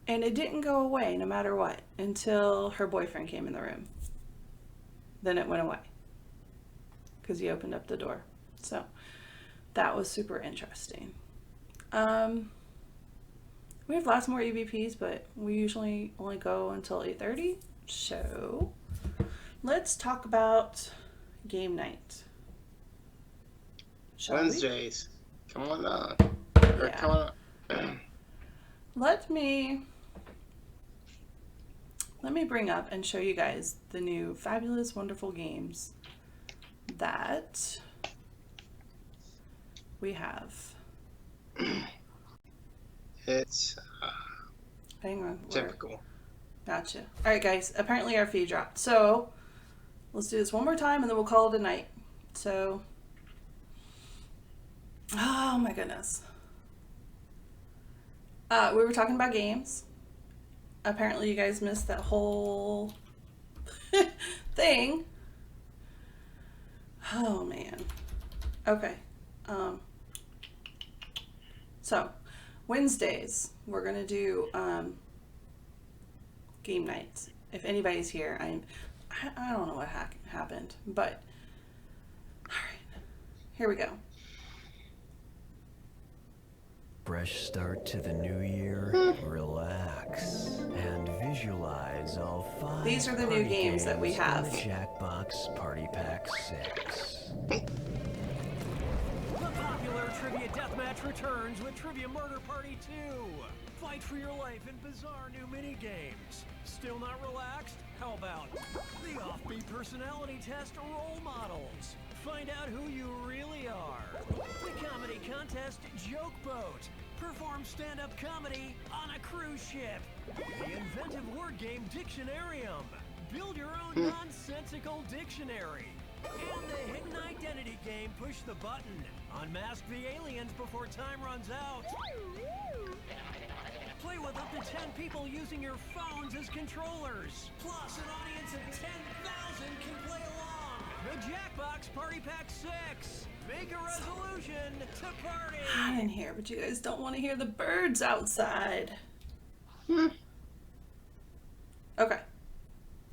And it didn't go away no matter what until her boyfriend came in the room. Then it went away because he opened up the door. So that was super interesting. We have lots more EVPs, but we usually only go until 8:30. So let's talk about game night. Shall we? Wednesdays. Come on on. Or Yeah. come on. Let me bring up and show you guys the new fabulous, wonderful games that we have. It's Hang on. typical. Gotcha. All right, guys. Apparently our feed dropped. So let's do this one more time and then we'll call it a night. So, oh my goodness. We were talking about games. Apparently you guys missed that whole thing. Oh man. Okay. So Wednesdays we're gonna do game nights. If anybody's here, I don't know what happened, but all right, here we go. Fresh start to the new year. Relax and visualize slides all 5 These are the new party games that we in have. the Jackbox Party Pack 6. The popular Trivia Deathmatch returns with Trivia Murder Party 2. Fight for your life in bizarre new mini-games. Still not relaxed? How about the offbeat personality test role models? Find out who you really are. The comedy contest Joke Boat. Perform stand-up comedy on a cruise ship. The inventive word game Dictionarium. Build your own nonsensical dictionary. And the hidden identity game Push the Button. Unmask the aliens before time runs out. Play with up to 10 people using your phones as controllers. Plus, an audience of 10,000 can play along. The Jackbox Party Pack 6. Make a resolution to party. Hot in here, but you guys don't want to hear the birds outside. Okay.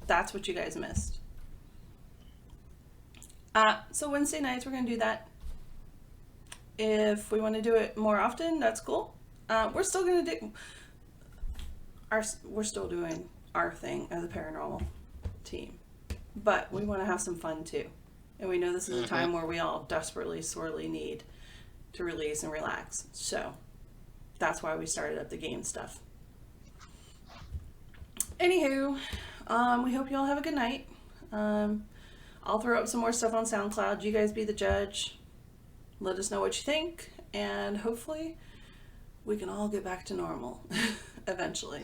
That's what you guys missed. So Wednesday nights, we're going to do that. If we want to do it more often, that's cool. We're still going to do we're still doing our thing as a paranormal team, but we want to have some fun too. And we know this is a time where we all desperately, sorely need to release and relax. So that's why we started up the game stuff. Anywho, we hope you all have a good night. I'll throw up some more stuff on SoundCloud. You guys be the judge. Let us know what you think, and hopefully we can all get back to normal eventually.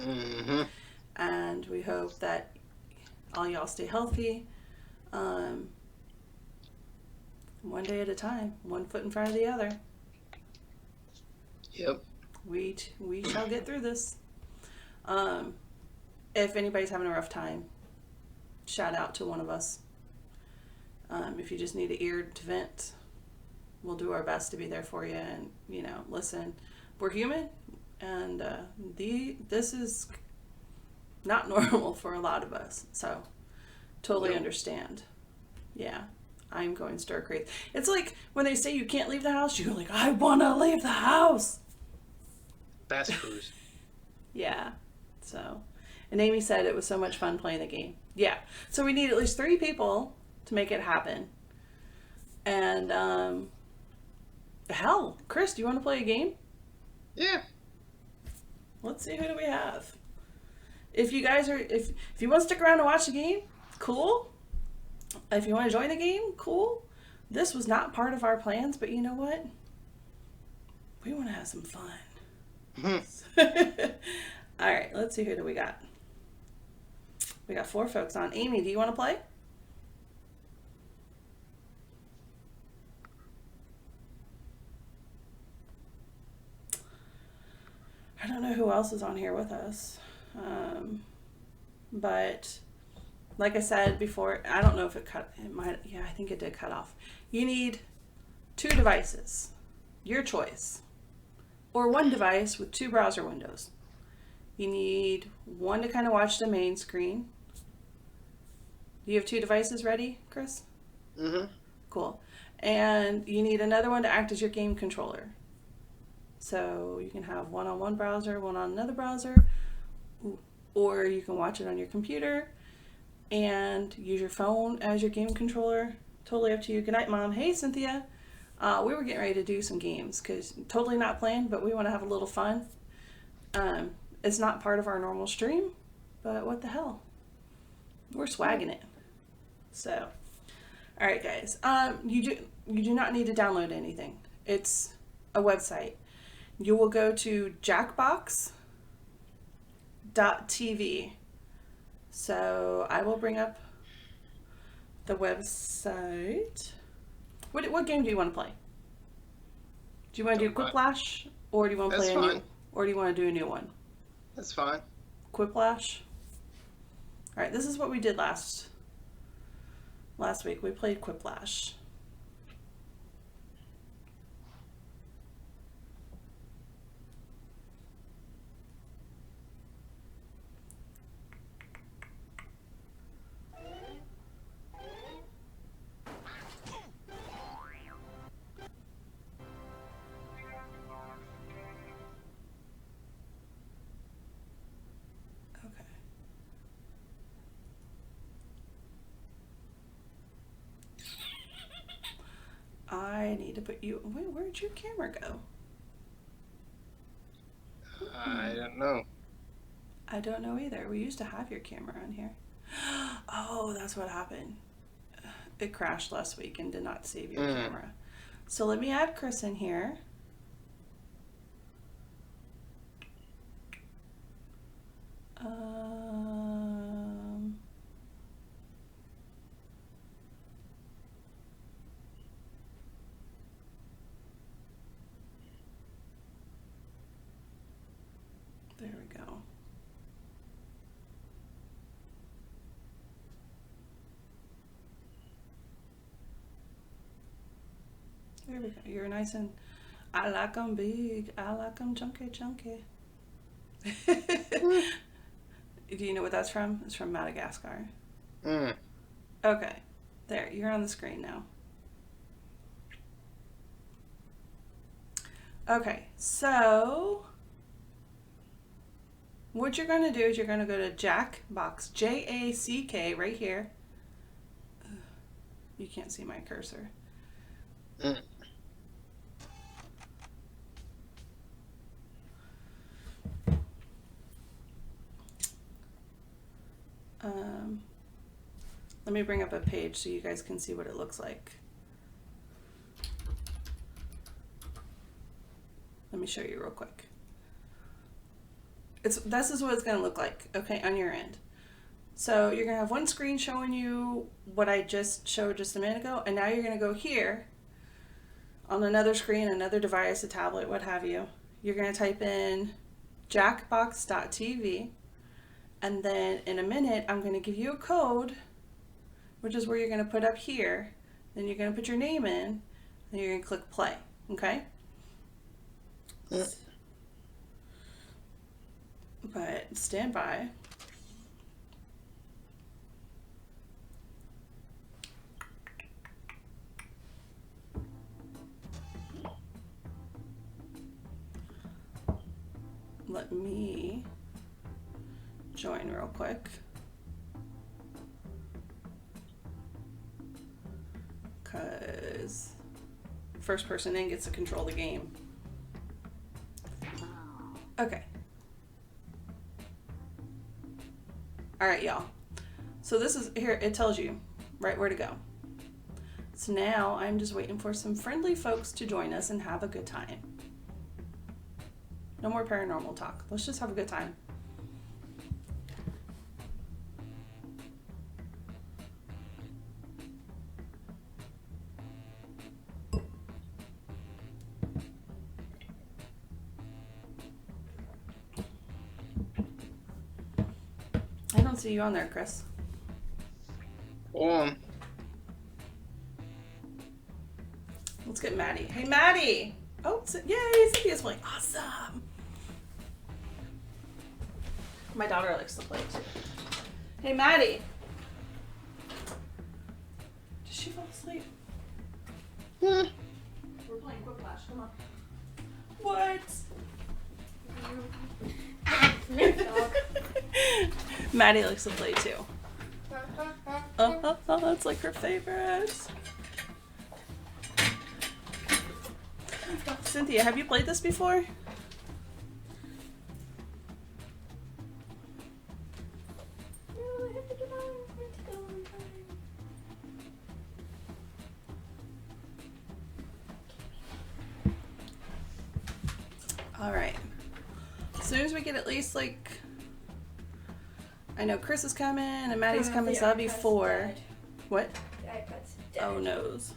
And we hope that all y'all stay healthy. One day at a time, one foot in front of the other. Yep. We shall get through this. If anybody's having a rough time, shout out to one of us. If you just need an ear to vent, we'll do our best to be there for you and, listen. We're human, and this is not normal for a lot of us, so totally understand. Yeah, I'm going stir crazy. It's like when they say you can't leave the house, you're like, I want to leave the house. Bass Cruise. Yeah, so, and Amy said it was so much fun playing the game. Yeah, so we need at least 3 people to make it happen. And, hell, Chris, do you want to play a game? Yeah. Let's see, who do we have? If you guys are, if you want to stick around and watch the game, cool. If you want to join the game, cool. This was not part of our plans, but you know what? We want to have some fun. All right, let's see, who do we got? We got 4 folks on. Amy, do you want to play? I don't know who else is on here with us. But like I said before, I don't know if it might, yeah, I think it did cut off. You need 2 devices, your choice, or 1 device with 2 browser windows. You need one to kind of watch the main screen. Do you have 2 devices ready, Chris? Cool. And you need another one to act as your game controller. So you can have one on one browser, one on another browser, or you can watch it on your computer and use your phone as your game controller. Totally up to you. Good night, Mom. Hey, Cynthia. We were getting ready to do some games because totally not planned, but we want to have a little fun. It's not part of our normal stream, but what the hell? We're swagging it. So, all right, guys. You do not need to download anything. It's a website. You will go to jackbox.tv. So I will bring up the website. What game do you want to play? Do you want to do Quiplash, or do you want to play or do you want to do a new one? That's fine. Quiplash. All right, this is what we did last week. We played Quiplash. I need to put you. Wait, where'd your camera go? I don't know. I don't know either. We used to have your camera on here. Oh, that's what happened. It crashed last week and did not save your camera. So let me add Chris in here. There we go. There we go. You're nice and I like 'em big. I like 'em chunky, chunky. Do you know what that's from? It's from Madagascar. Okay. There. You're on the screen now. Okay. So what you're going to do is you're going to go to Jackbox, Jack, right here. You can't see my cursor. Let me bring up a page so you guys can see what it looks like. Let me show you real quick. This is what it's going to look like, okay, on your end. So you're going to have one screen showing you what I just showed just a minute ago, and now you're going to go here on another screen, another device, a tablet, what have you. You're going to type in jackbox.tv, and then in a minute I'm going to give you a code, which is where you're going to put up here. Then you're going to put your name in, and you're going to click play, okay? But stand by. Let me join real quick. Because first person in gets to control the game. Okay. All right, y'all. So this is here, it tells you right where to go. So now I'm just waiting for some friendly folks to join us and have a good time. No more paranormal talk. Let's just have a good time. I don't see you on there, Chris. Let's get Maddie. Hey, Maddie! Oh, yay! Cynthia's playing. Awesome! My daughter likes to play too. Hey, Maddie! Did she fall asleep? We're playing Quick Flash. Come on. What? Maddie likes to play too. Oh, that's like her favorite. Cynthia, have you played this before? All right. As soon as we get at least like, I know Chris is coming and Maddie's coming, so that'll be 4. What? The iPad's dead. Oh noes.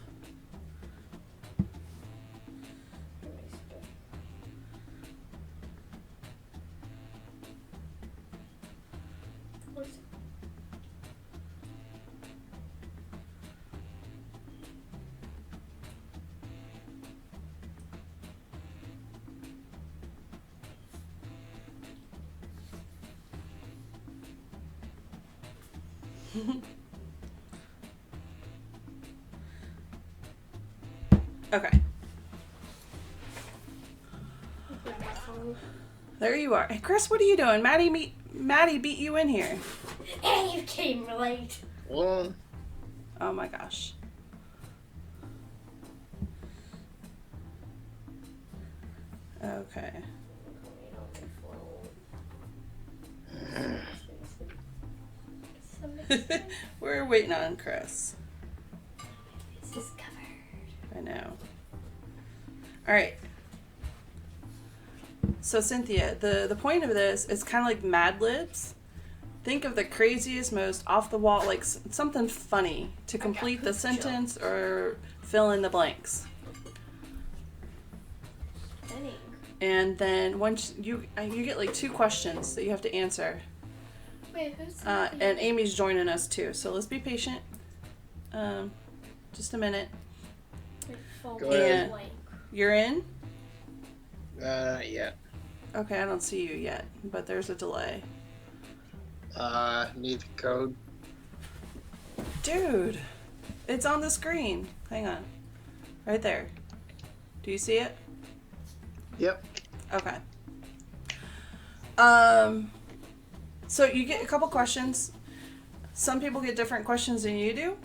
Okay. There you are. Hey, Chris, what are you doing? Maddie beat you in here. And you came late. Oh my gosh. Okay. We're waiting on Chris. This is covered. I know. All right. So Cynthia, the point of this is kind of like Mad Libs. Think of the craziest, most off the wall, like something funny to complete the sentence or fill in the blanks. Funny. And then once you get like 2 questions that you have to answer. Wait, who's And Amy's joining us too, so let's be patient. Just a minute. Go ahead. And you're in? Yeah. Okay, I don't see you yet, but there's a delay. Need the code. Dude, it's on the screen. Hang on. Right there. Do you see it? Yep. Okay. So you get a couple questions. Some people get different questions than you do.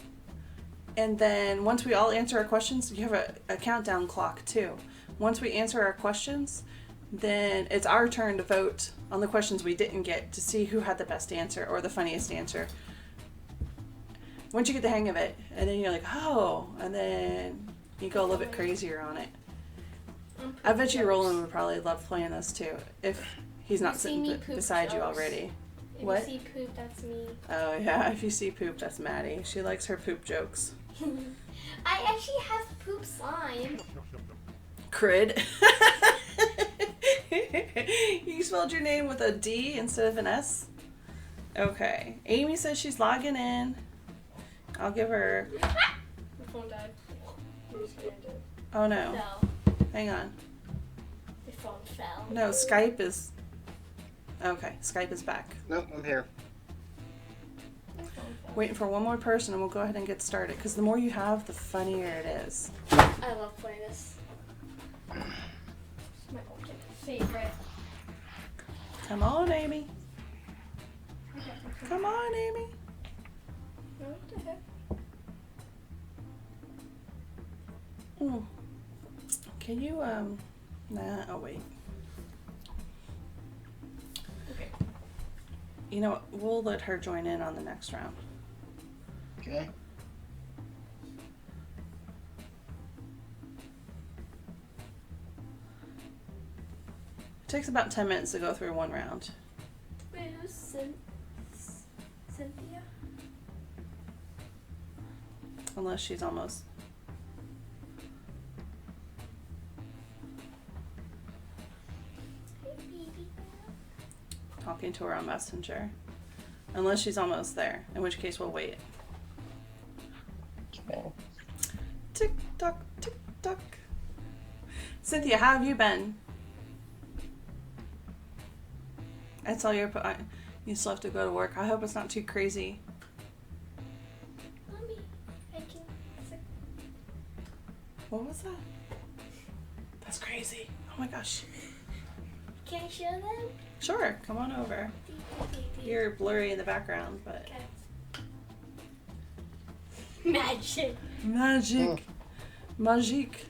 And then once we all answer our questions, you have a countdown clock too. Once we answer our questions, then it's our turn to vote on the questions we didn't get to see who had the best answer or the funniest answer. Once you get the hang of it, and then you're like, oh, and then you go a little bit crazier on it. I bet you Roland would probably love playing this too, if he's not sitting beside you already. If What? you see poop, that's me. Oh yeah, if you see poop, that's Maddie. She likes her poop jokes. I actually have poop slime. Crid. You spelled your name with a D instead of an S? Okay. Amy says she's logging in. I'll give her... My phone died. I'm just gonna do it. Oh no. No, Hang on. the phone fell. No, Skype is... Okay, Skype is back. Nope, I'm here. My phone fell. Waiting for one more person and we'll go ahead and get started. Because the more you have, the funnier it is. I love playing this. It's my ultimate favorite. Come on, Amy. Come on, Amy. What the heck? Mm. Can you, Nah, oh wait. Okay. You know what? We'll let her join in on the next round. Okay. It takes about 10 minutes to go through one round. Wait, who's Cynthia? Unless she's almost... Hey, baby. talking to her on Messenger. Unless she's almost there, in which case we'll wait. Okay. Tick tock, tick tock. Cynthia, how have you been? I saw you still have to go to work. I hope it's not too crazy. Mommy, I can. What was that? That's crazy. Oh my gosh. Can I show them? Sure, come on over. You're blurry in the background, but... Magic. Magic. Magique.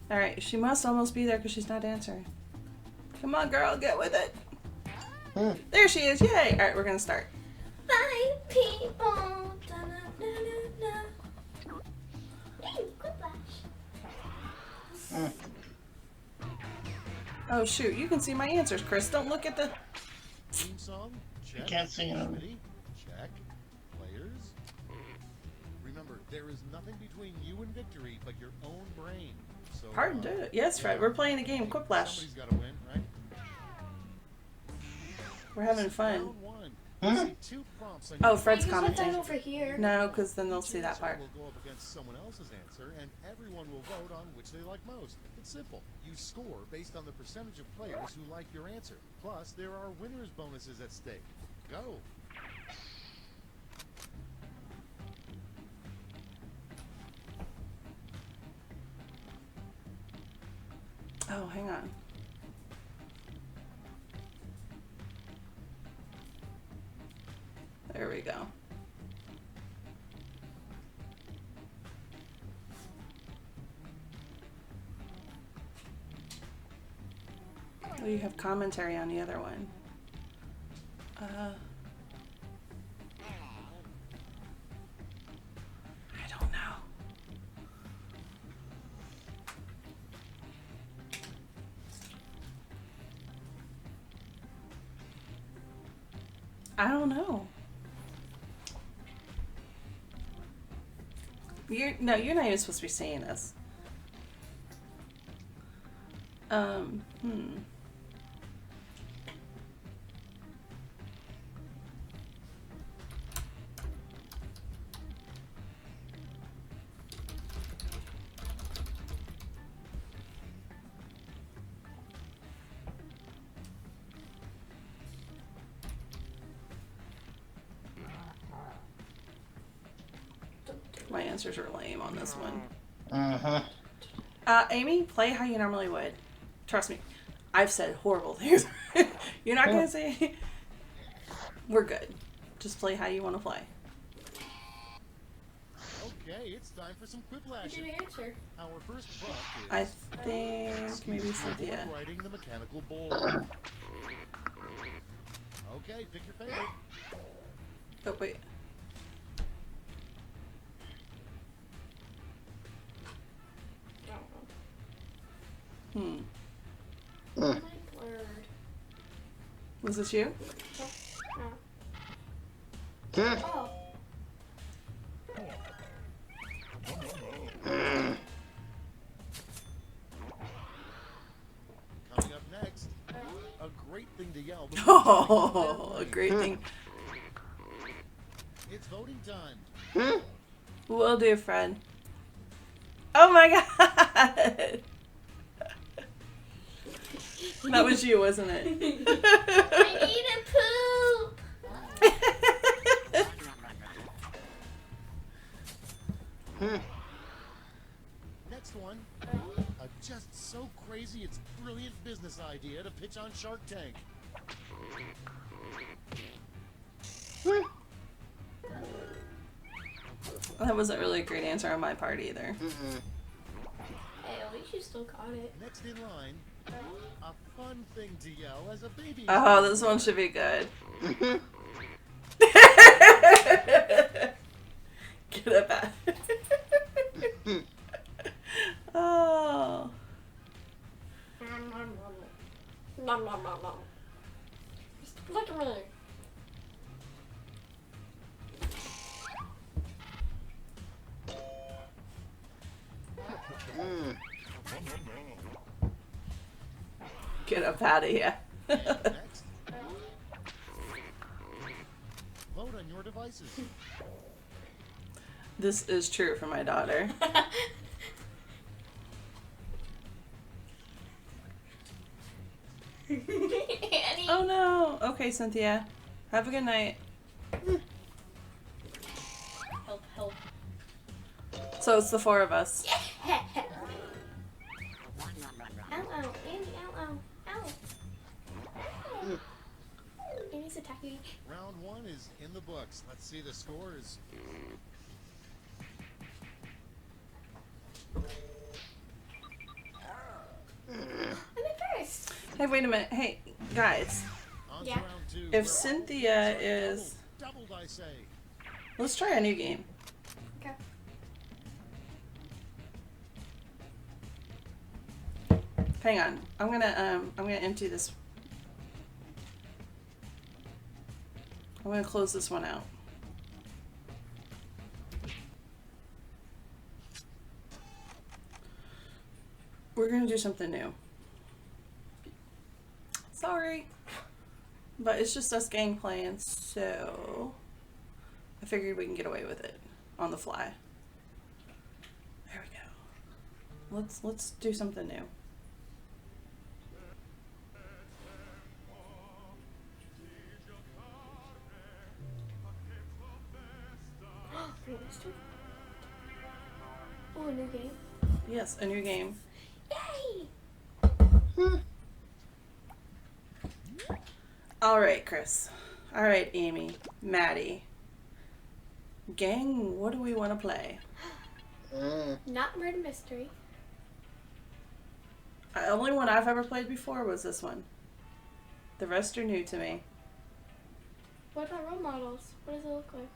Alright, she must almost be there because she's not answering. Come on, girl, get with it. There she is. Yay. Alright, we're going to start. Bye, people. Da-na-na-na-na. Hey, good flash. Oh, shoot. You can see my answers, Chris. Don't look at the... Theme song? I Check. can't see him. Ready? Check. Players? Remember, there is nothing between you and victory but your own brain. So, Hard to do it. Yes, Fred. We're playing a game. Quiplash. Somebody's got to win, right? We're having fun. Round one. You see two prompts on Oh, your Fred's Wait, who's that commenting. over here? No, because then they'll Each see that answer part. will go up against someone else's answer, and everyone will vote on which they like most. It's simple. You score based on the percentage of players who like your answer. Plus, there are winners' bonuses at stake. Go. Oh, hang on. There we go. Well, you have commentary on the other one. I don't know. I don't know. You're not even supposed to be saying this. My answers are lame on this one. Amy, play how you normally would. Trust me, I've said horrible things. You're not gonna say. We're good. Just play how you want to play. Okay, it's time for some quiplash. You didn't answer. Our first book is I think maybe Cynthia. Riding the Mechanical Bull. Okay, pick your favorite. Oh wait. My word. Was this you? No. Oh. Coming up next, a great thing to yell. Oh, a great thing. It's voting time. Will do, friend. Oh my god! That was you, wasn't it? I need a poop. Next one, a just so crazy it's brilliant business idea to pitch on Shark Tank. That wasn't really a great answer on my part either. Hey, at least you still caught it. Next in line, a fun thing to yell as a baby. Oh, this one should be good. Get it back. Oh. Nom nom nom nom. Just look at me. Get up out of here. Next, vote on your devices. This is true for my daughter. Annie. Oh no. Okay, Cynthia. Have a good night. Help, help. So it's the four of us. Ow, ow, Annie, ow, ow, ow. Annie's attacking me. Round one is in the books. Let's see the scores. I'm at first. Hey, wait a minute. Hey, guys. On to Yeah. round two. If Cynthia is... Doubled, I say. Let's try a new game. Okay. Hang on. I'm gonna empty this. I'm gonna close this one out. We're gonna do something new. Sorry. But it's just us gang playing, so I figured we can get away with it on the fly. There we go. Let's do something new. Oh, a new game. Yes, a new game. Yay! All right, Chris. All right, Amy, Maddie. Gang, what do we want to play? Not murder mystery. The only one I've ever played before was this one. The rest are new to me. What about role models? What does it look like?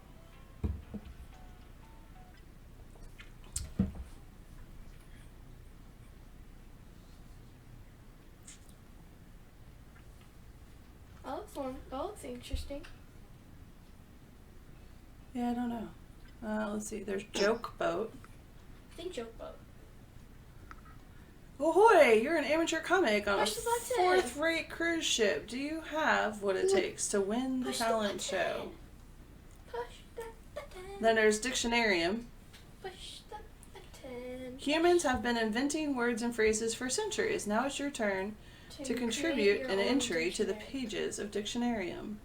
That looks interesting. Yeah, I don't know. Let's see. There's Joke Boat. I think Joke Boat. Ahoy! You're an amateur comic on a Push the button. fourth-rate cruise ship. Do you have what it takes to win the Push the talent button. show? Push the button. Then there's Dictionarium. Push the button. Humans have been inventing words and phrases for centuries. Now it's your turn to contribute create your an own entry to the dictionary. pages of Dictionarium.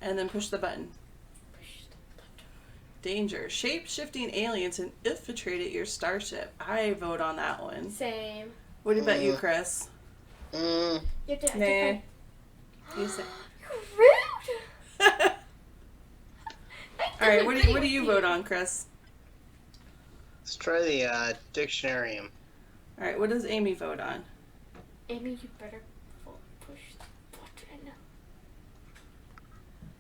And then push the button. Push the button. Danger. Shape-shifting aliens have infiltrated your starship. I vote on that one. Same. What about you, Chris? You have to Nah. You say. You're rude. Alright, what do you vote on, Chris? Let's try the Dictionarium. Alright, what does Amy vote on? Amy, you better push the button.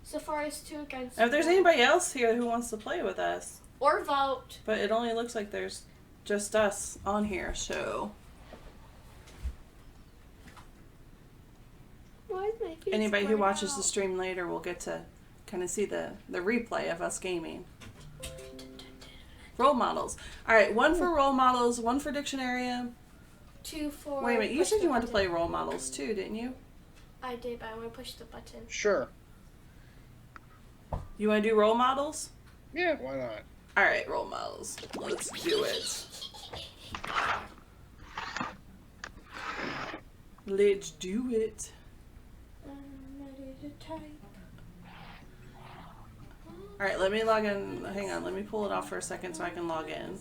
So far, it's 2 against. If there's 1. anybody else here who wants to play with us, Or vote. but it only looks like there's just us on here, so Why is my face anybody who blurred watches out? the stream later will get to kind of see the replay of us gaming. Role models. Alright, one for role models, one for Dictionarium. 2 for. Wait a minute, you push said the you wanted to button. play role models too, didn't you? I did, but I want to push the button. Sure. You want to do role models? Yeah, why not? Alright, role models. Let's do it. Let's do it. I'm ready to type. Alright, let me log in. Hang on, let me pull it off for a second so I can log in.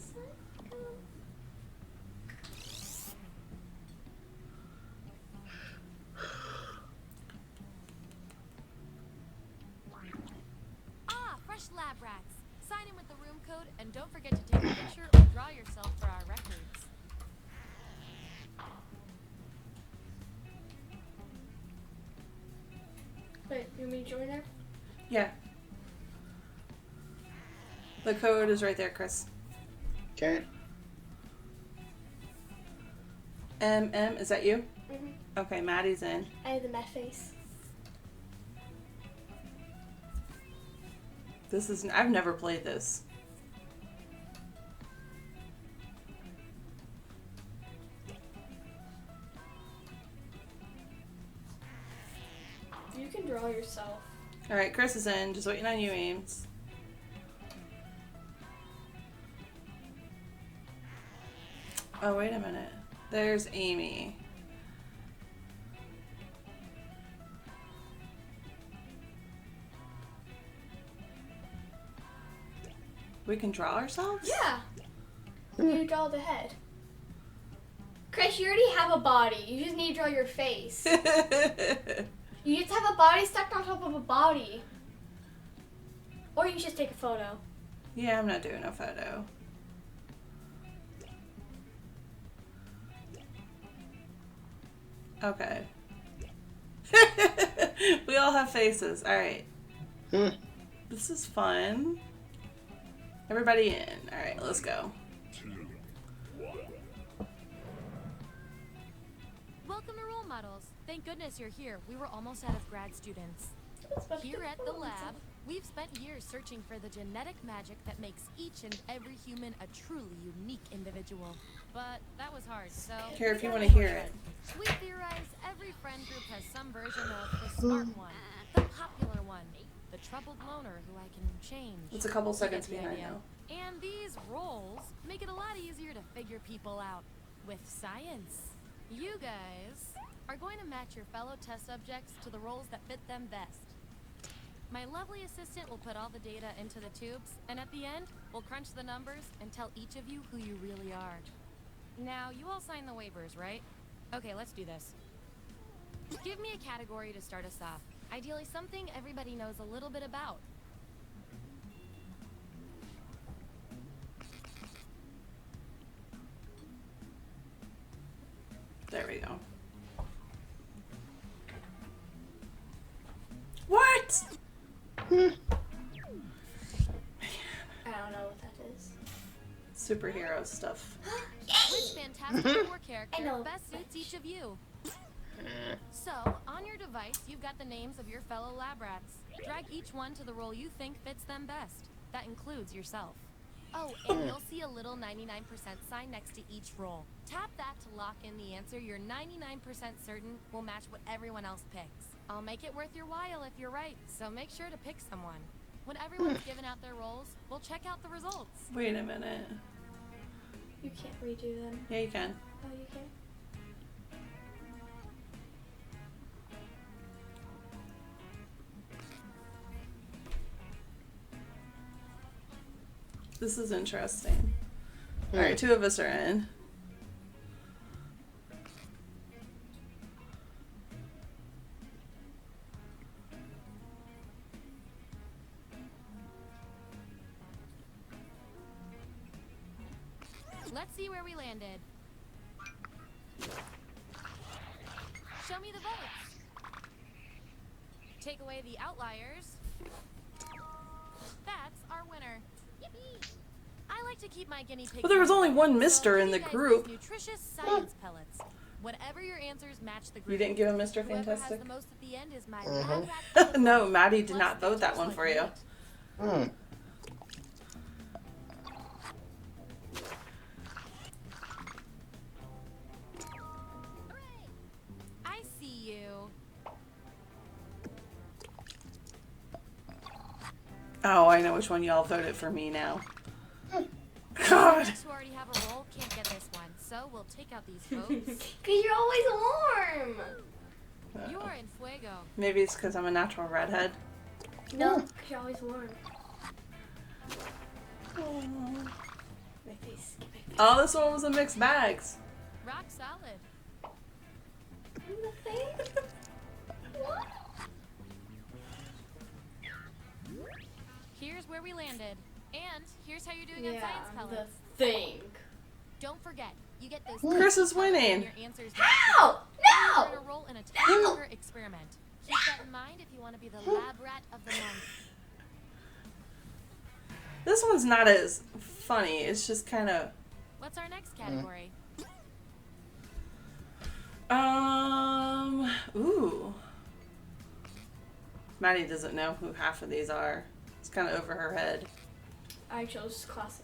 Ah, fresh lab rats. Sign in with the room code and don't forget to take a picture or draw yourself for our records. Wait, you want me to join her? Yeah. The code is right there, Chris. Okay. Is that you? Mm-hmm. Okay, Maddie's in. I have the meth face. I've never played this. You can draw yourself. Alright, Chris is in. Just waiting on you, Ames. Oh, wait a minute. There's Amy. We can draw ourselves? Yeah. You draw the head. Chris, you already have a body. You just need to draw your face. You just have a body stuck on top of a body. Or you just take a photo. Yeah, I'm not doing a photo. Okay. We all have faces. Alright. This is fun. Everybody in. Alright, let's go. Welcome to Role Models. Thank goodness you're here. We were almost out of grad students. Here at the lab, we've spent years searching for the genetic magic that makes each and every human a truly unique individual. But that was hard, so... Here, if you want to hear it. We theorize every friend group has some version of the smart one, the popular one, the troubled loner who I can change. It's a couple You get seconds the behind idea. now. And these roles make it a lot easier to figure people out with science. You guys are going to match your fellow test subjects to the roles that fit them best. My lovely assistant will put all the data into the tubes, and at the end, we'll crunch the numbers and tell each of you who you really are. Now, you all sign the waivers, right? Okay, let's do this. Give me a category to start us off. Ideally, something everybody knows a little bit about. There we go. What? I don't know what that is. Superhero stuff. Which fantastic war I character know. best suits each of you? So, on your device, you've got the names of your fellow lab rats. Drag each one to the role you think fits them best. That includes yourself. Oh, and you'll see a little 99% sign next to each role. Tap that to lock in the answer you're 99% certain will match what everyone else picks. I'll make it worth your while if you're right, so make sure to pick someone. When everyone's given out their roles, we'll check out the results. Wait a minute. You can't redo them. Yeah, you can. Oh, you can? This is interesting. Alright, 2 of us are in. Let's see where we landed. Show me the votes. Take away the outliers. That's our winner. Yippee! I like to keep my guinea pig. Well, there was only one so mister in you the guys group. use nutritious science pellets. Whatever your answers match the group. You didn't give him Mr. Whoever has Fantastic? the most at the end is my lab rat for the No, vote. Maddie did Plus, not they vote that taste one like for you. meat. I see you. Oh, I know which one y'all voted for me now. God. Those who already have a role can't get this one, so we'll take out these votes. Because you're always warm. You are in fuego. Maybe it's because I'm a natural redhead. No, because you're always warm. My face. Get my face. Oh, this one was a mixed bags. Rock solid. The thing? What? Here's where we landed. And here's how you're doing on science the pellets. thing. Don't forget, you get those Chris is pellets when winning. your answers Ow! You're No! in a role in a tiebreaker experiment. Keep that in mind if you want to be the lab rat of the month. This one's not as funny. It's just kind of... What's our next category? Ooh. Maddie doesn't know who half of these are. It's kind of over her head. I chose classic.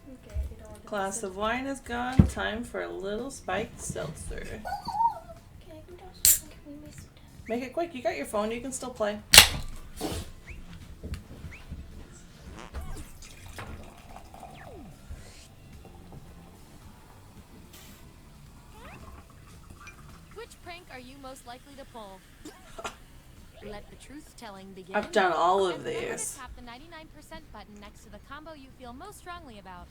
Okay, I did all the Glass of wine is gone. Time for a little spiked seltzer. Okay, I'm just give me my soda. Make it quick. You got your phone. You can still play. Which prank are you most likely to pull? Let the truth-telling begin. I've done all of And remember to these. tap the 99% button next to the combo you feel most strongly about.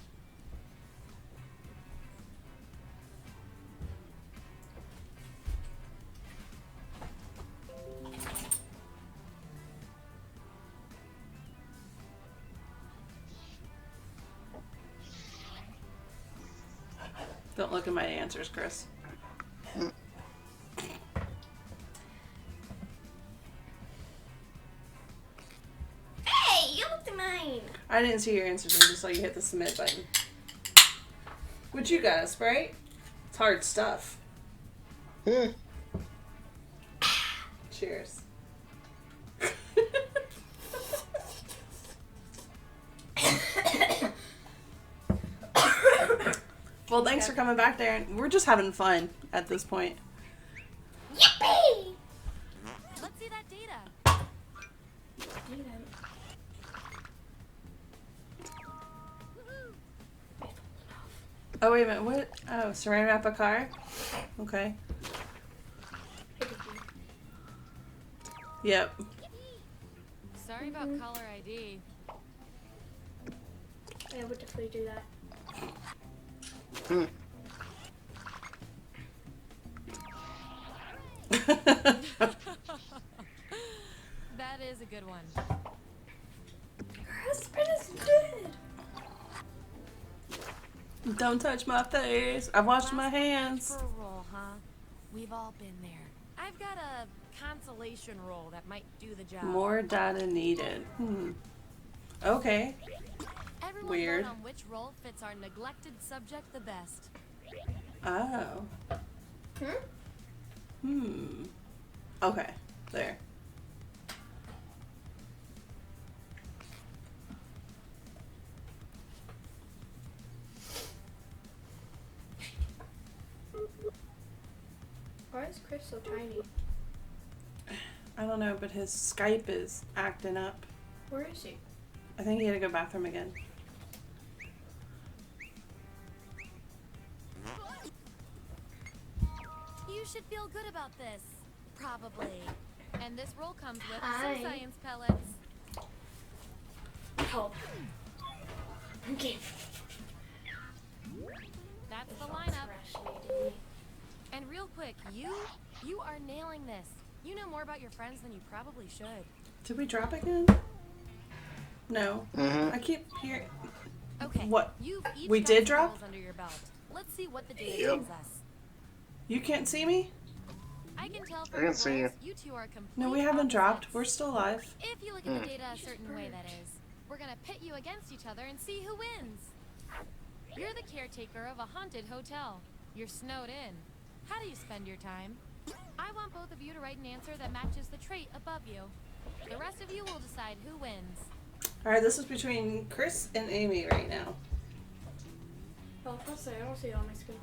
Don't look at my answers, Chris. Hey, you looked at mine. I didn't see your answers. I just saw you hit the submit button. What you got, a Sprite? It's hard stuff. Cheers. Well, thanks for coming back there. And we're just having fun at this point. Yippee! Let's see that data. Oh, wait a minute. What? Oh, saran wrap a car? Okay. Yep. Sorry about caller ID. I would definitely do that. That is a good one. Your husband is dead. Don't touch my face. I washed my Last one hands. For a roll, huh? We've all been there. I've got a consolation roll that might do the job. More data needed. Okay. Everyone Weird. vote on which role fits our neglected subject the best. Oh. Okay. There. Why is Chris so tiny? I don't know, but his Skype is acting up. Where is he? I think he had to go bathroom again. You should feel good about this. Probably. And this roll comes with Hi. some science pellets. Oh. Okay. That's the lineup. And real quick, you are nailing this. You know more about your friends than you probably should. Did we drop again? No. I keep hearing. Okay. What? You've each We got did some drop? rolls under your belt. Let's see what the data Yep. tells us. You can't see me? I can tell I from can your see rolls, you two are complete No, we haven't dropped. opposites. We're still alive. If you look at the data a certain way, that is. We're gonna pit you against each other and see who wins. You're the caretaker of a haunted hotel. You're snowed in. How do you spend your time? I want both of you to write an answer that matches the trait above you. The rest of you will decide who wins. Alright, this is between Chris and Amy right now. Oh, I'll say, I don't see it on my screen.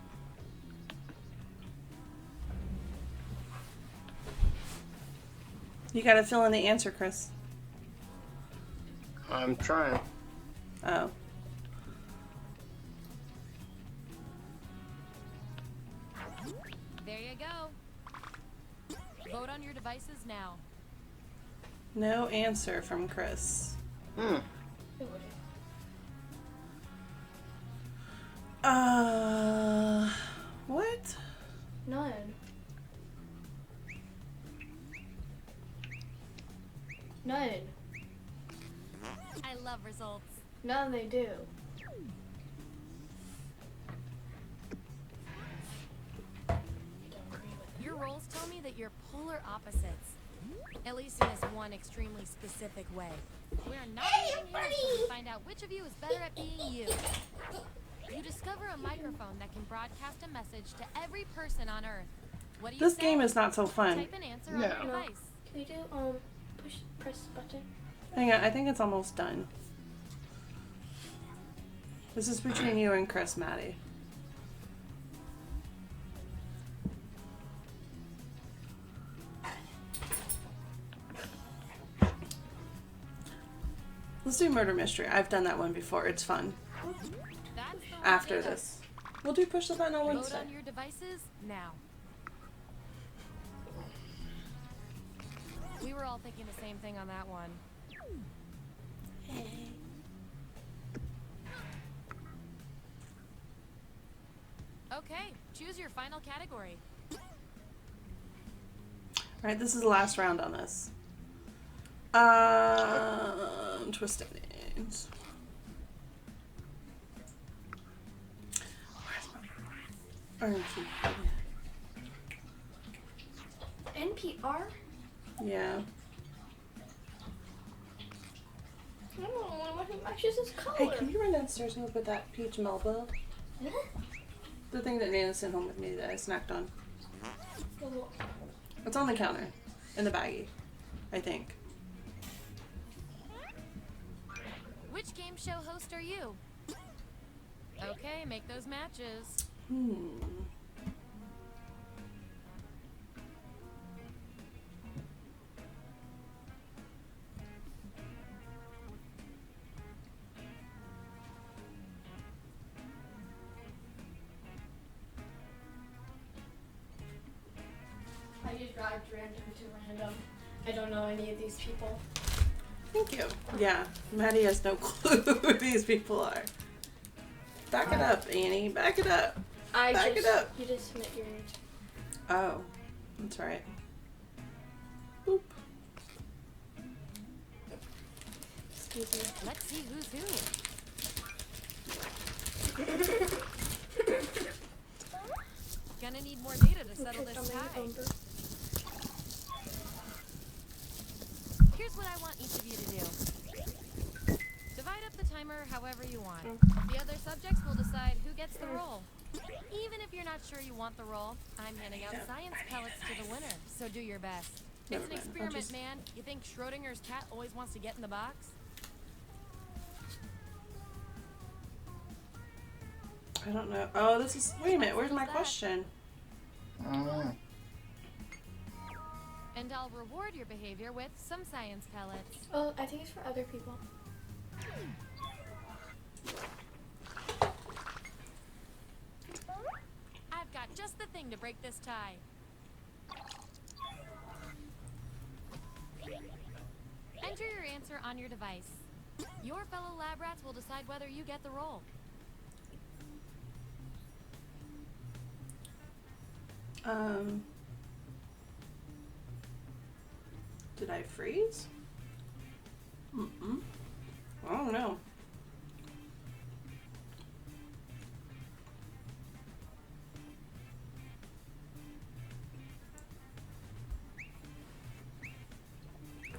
You gotta fill in the answer, Chris. I'm trying. Oh. There you go. Vote on your devices now. No answer from Chris. What? None. None. I love results. None they do. Your rolls tell me that you're polar opposites. At least in this one extremely specific way. We're not even here to find out which of you is better at being you. You discover a microphone that can broadcast a message to every person on Earth. What do you This say? game is not so fun. Type an answer No. on your device. Can we do, press button? Hang on, I think it's almost done. This is between you and Chris, Maddie. Let's do murder mystery. I've done that one before. It's fun. That's the right After answer. this. We'll do push the button on Vote Wednesday. on your devices now. We were all thinking the same thing on that one. Okay, choose your final category. Alright, this is the last round on this. Twisted names. NPR? Yeah. I don't know what matches this color. Hey, can you run downstairs and look at that peach Melba? The thing that Nana sent home with me that I snacked on. It's on the counter. In the baggie. I think. Which game show host are you? Okay, make those matches. I just grabbed random to random. I don't know any of these people. Thank you. Yeah, Maddie has no clue who these people are. Back it up, Annie. Back it up. Back it up. You just submit your. Oh, that's right. Boop. Excuse me. Let's see who's who. Gonna need more data to settle this tie. Here's what I want each of you to do. Divide up the timer however you want. The other subjects will decide who gets the role. Even if you're not sure you want the role, I'm handing out science pellets to the winner, so do your best. It's an experiment, man. You think Schrodinger's cat always wants to get in the box? I don't know. Oh, this is... Wait a minute. Where's my question? And I'll reward your behavior with some science pellets. Oh, I think it's for other people. I've got just the thing to break this tie. Enter your answer on your device. Your fellow lab rats will decide whether you get the role. Did I freeze? I don't know.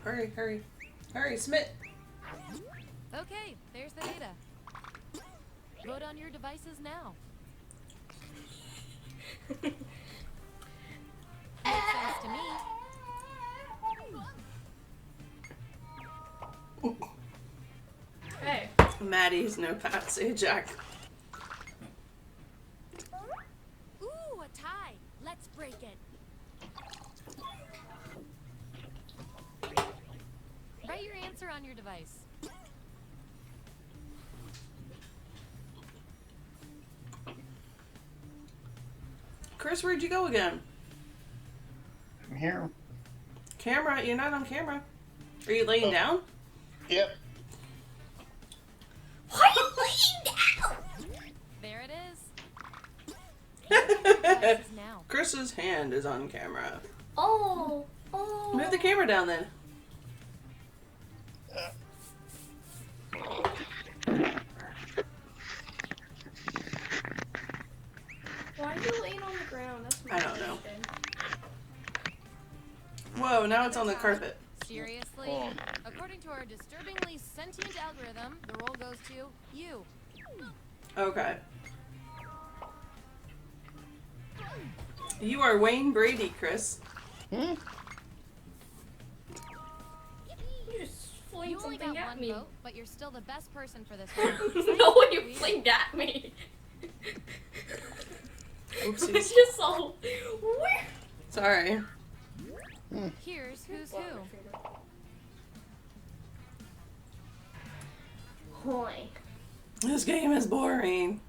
Hurry, hurry. Hurry, Smith! Okay, there's the data. Vote on your devices now. Makes sense to me. Hey. Maddie's no Patsy Jack. Ooh, a tie. Let's break it. Write your answer on your device. Chris, where'd you go again? I'm here. Camera? You're not on camera. Are you laying down? Yep. Why are you laying down? There it is. Devices now. Chris's hand is on camera. Oh. Move the camera down then. Why are you laying on the ground? That's my I don't know. question. Whoa, now it's on the carpet. Seriously? According to our disturbingly sentient algorithm, the role goes to you. Okay. You are Wayne Brady, Chris. You just fling You only something got at one me. vote, but you're still the best person for this one. No, you flinged at me. Oopsies. It's just all weird. Sorry. Here's who's who. Hoy. This game is boring.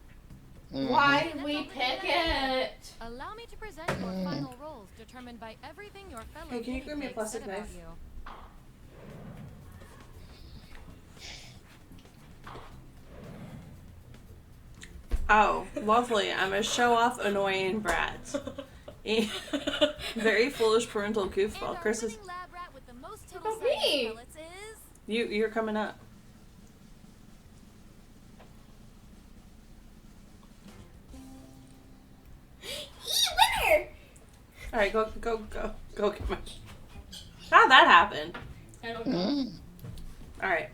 Why did we pick it? Allow me to present your final roles, determined by everything your fellow Hey, can you guinea grab me a pigs plastic said about knife? you. Oh, lovely. I'm a show-off annoying brat. Very foolish parental And goofball. our Chris is... winning lab rat with the most Look total at me. science pellets is... You're coming up. Winner! Alright, go get my... How'd that happen? I don't know. Alright.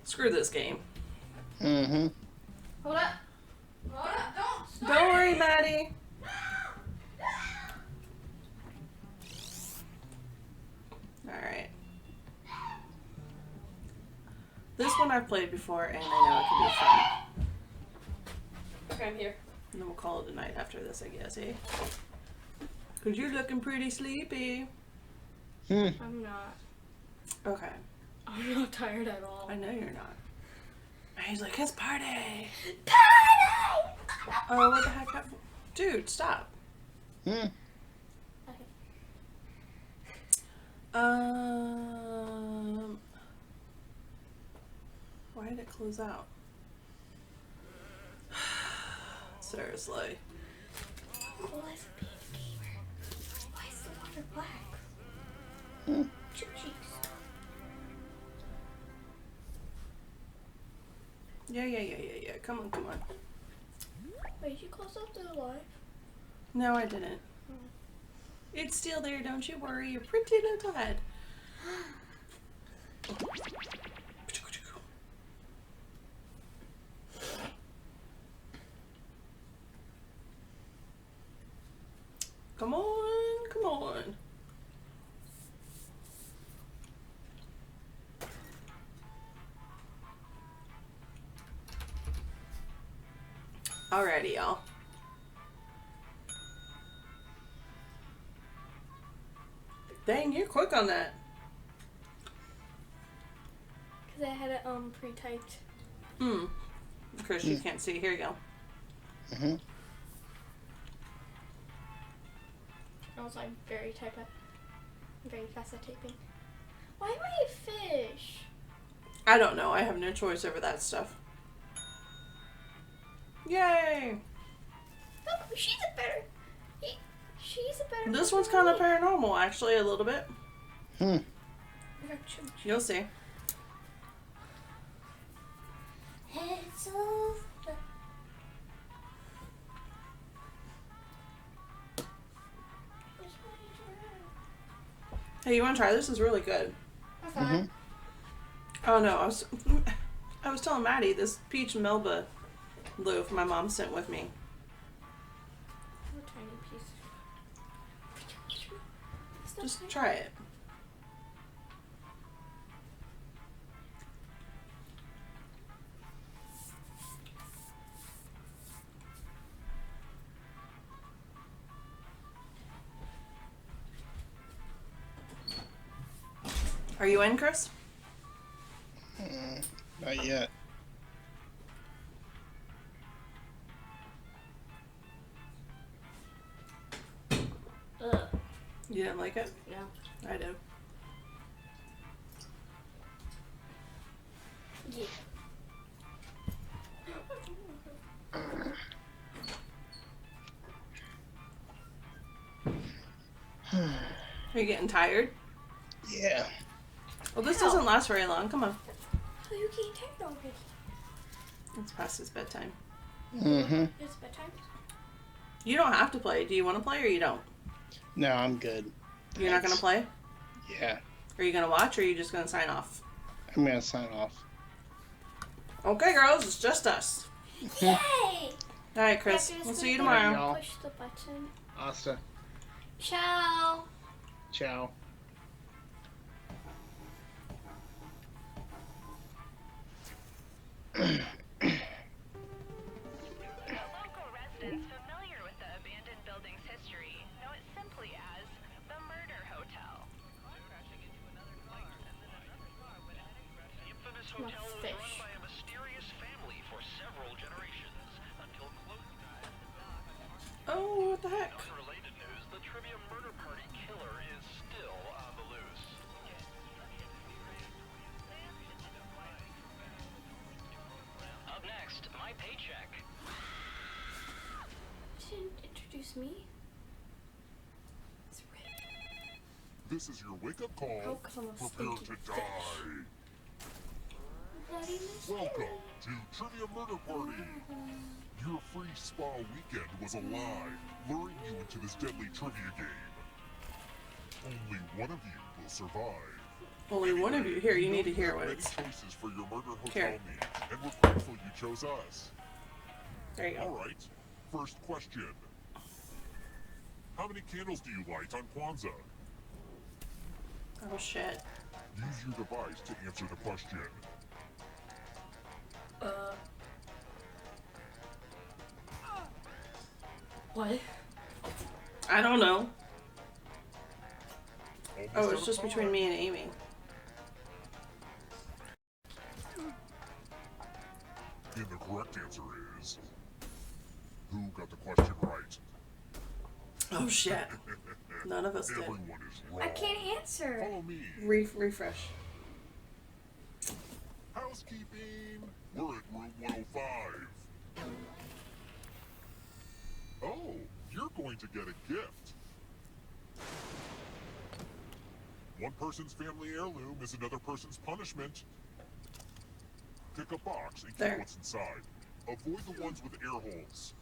Screw this game. Hold up. Hold up. Don't start. Don't worry, Maddie. Alright. This one I've played before, and I know it can be fun. Okay, I'm here. And then we'll call it a night after this, I guess, eh? Because you're looking pretty sleepy. I'm not. Okay. I'm not tired at all. I know you're not. And he's like, it's party! Party! Oh, what the heck happened? Dude, stop. Okay. Why did it close out? Seriously. Lesbian gamer. Why is the water black? Chip cheeks. Yeah. Come on. Wait, did you close out the live? No, I didn't. It's still there, don't you worry. Your pretty little head. Come on, come on. Alrighty, y'all. Dang, you're quick on that. Because I had it pre-typed. Chris, you can't see. Here you go. Also, I'm very fast at typing. Why am I a fish? I don't know. I have no choice over that stuff. Yay! Oh, she's a better This one one's than kind of me. paranormal, actually, a little bit. You'll see. It's over. Hey, you want to try this? It's really good. Oh no, I was telling Maddie this peach melba loaf my mom sent with me. A tiny piece. Just try it. Are you in, Chris? Not yet. You didn't like it? No. I do. Yeah. Are you getting tired? Yeah. Well, this doesn't last very long. Come on. Oh, you getting tired already? It's past his bedtime. It's bedtime. You don't have to play. Do you want to play or you don't? No, I'm good. You're not going to play? Yeah. Are you going to watch or are you just going to sign off? I'm gonna sign off. Okay, girls. It's just us. Yay! Alright, Chris. After this We'll one, see you then tomorrow. y'all. Push the button. Asta. Ciao. Ciao. Local residents familiar with the abandoned building's history know it simply as the Murder Hotel. The infamous hotel was run by a mysterious family for several generations until closing time. Oh, what the heck? In unrelated news, the trivia murder party killer is still on the loose. Up next, my paycheck. Didn't introduce me. It's red. This is your wake-up call. Oh, 'cause I'm a Prepare stinky to fish. die. Bloody mystery. Welcome to Trivia Murder Party. Your free spa weekend was a lie, luring you into this deadly trivia game. Only one of you will survive. Only one of you. Here, you need to hear what Many it's... choices for your murder hotel Here. needs, and we're grateful you chose us. There you go. All right, first question. How many candles do you light on Kwanzaa? Oh, shit. Use your device to answer the question. What? I don't know. Almost Oh, out it's of just between time. me and Amy. And the correct answer is... Who got the question right? Oh, shit. None of us did. Everyone is wrong. I can't answer. Follow me. Refresh. Housekeeping. We're at room 105. Oh, you're going to get a gift. One person's family heirloom is another person's punishment. Pick a box and There. keep what's inside. Avoid the ones with air holes.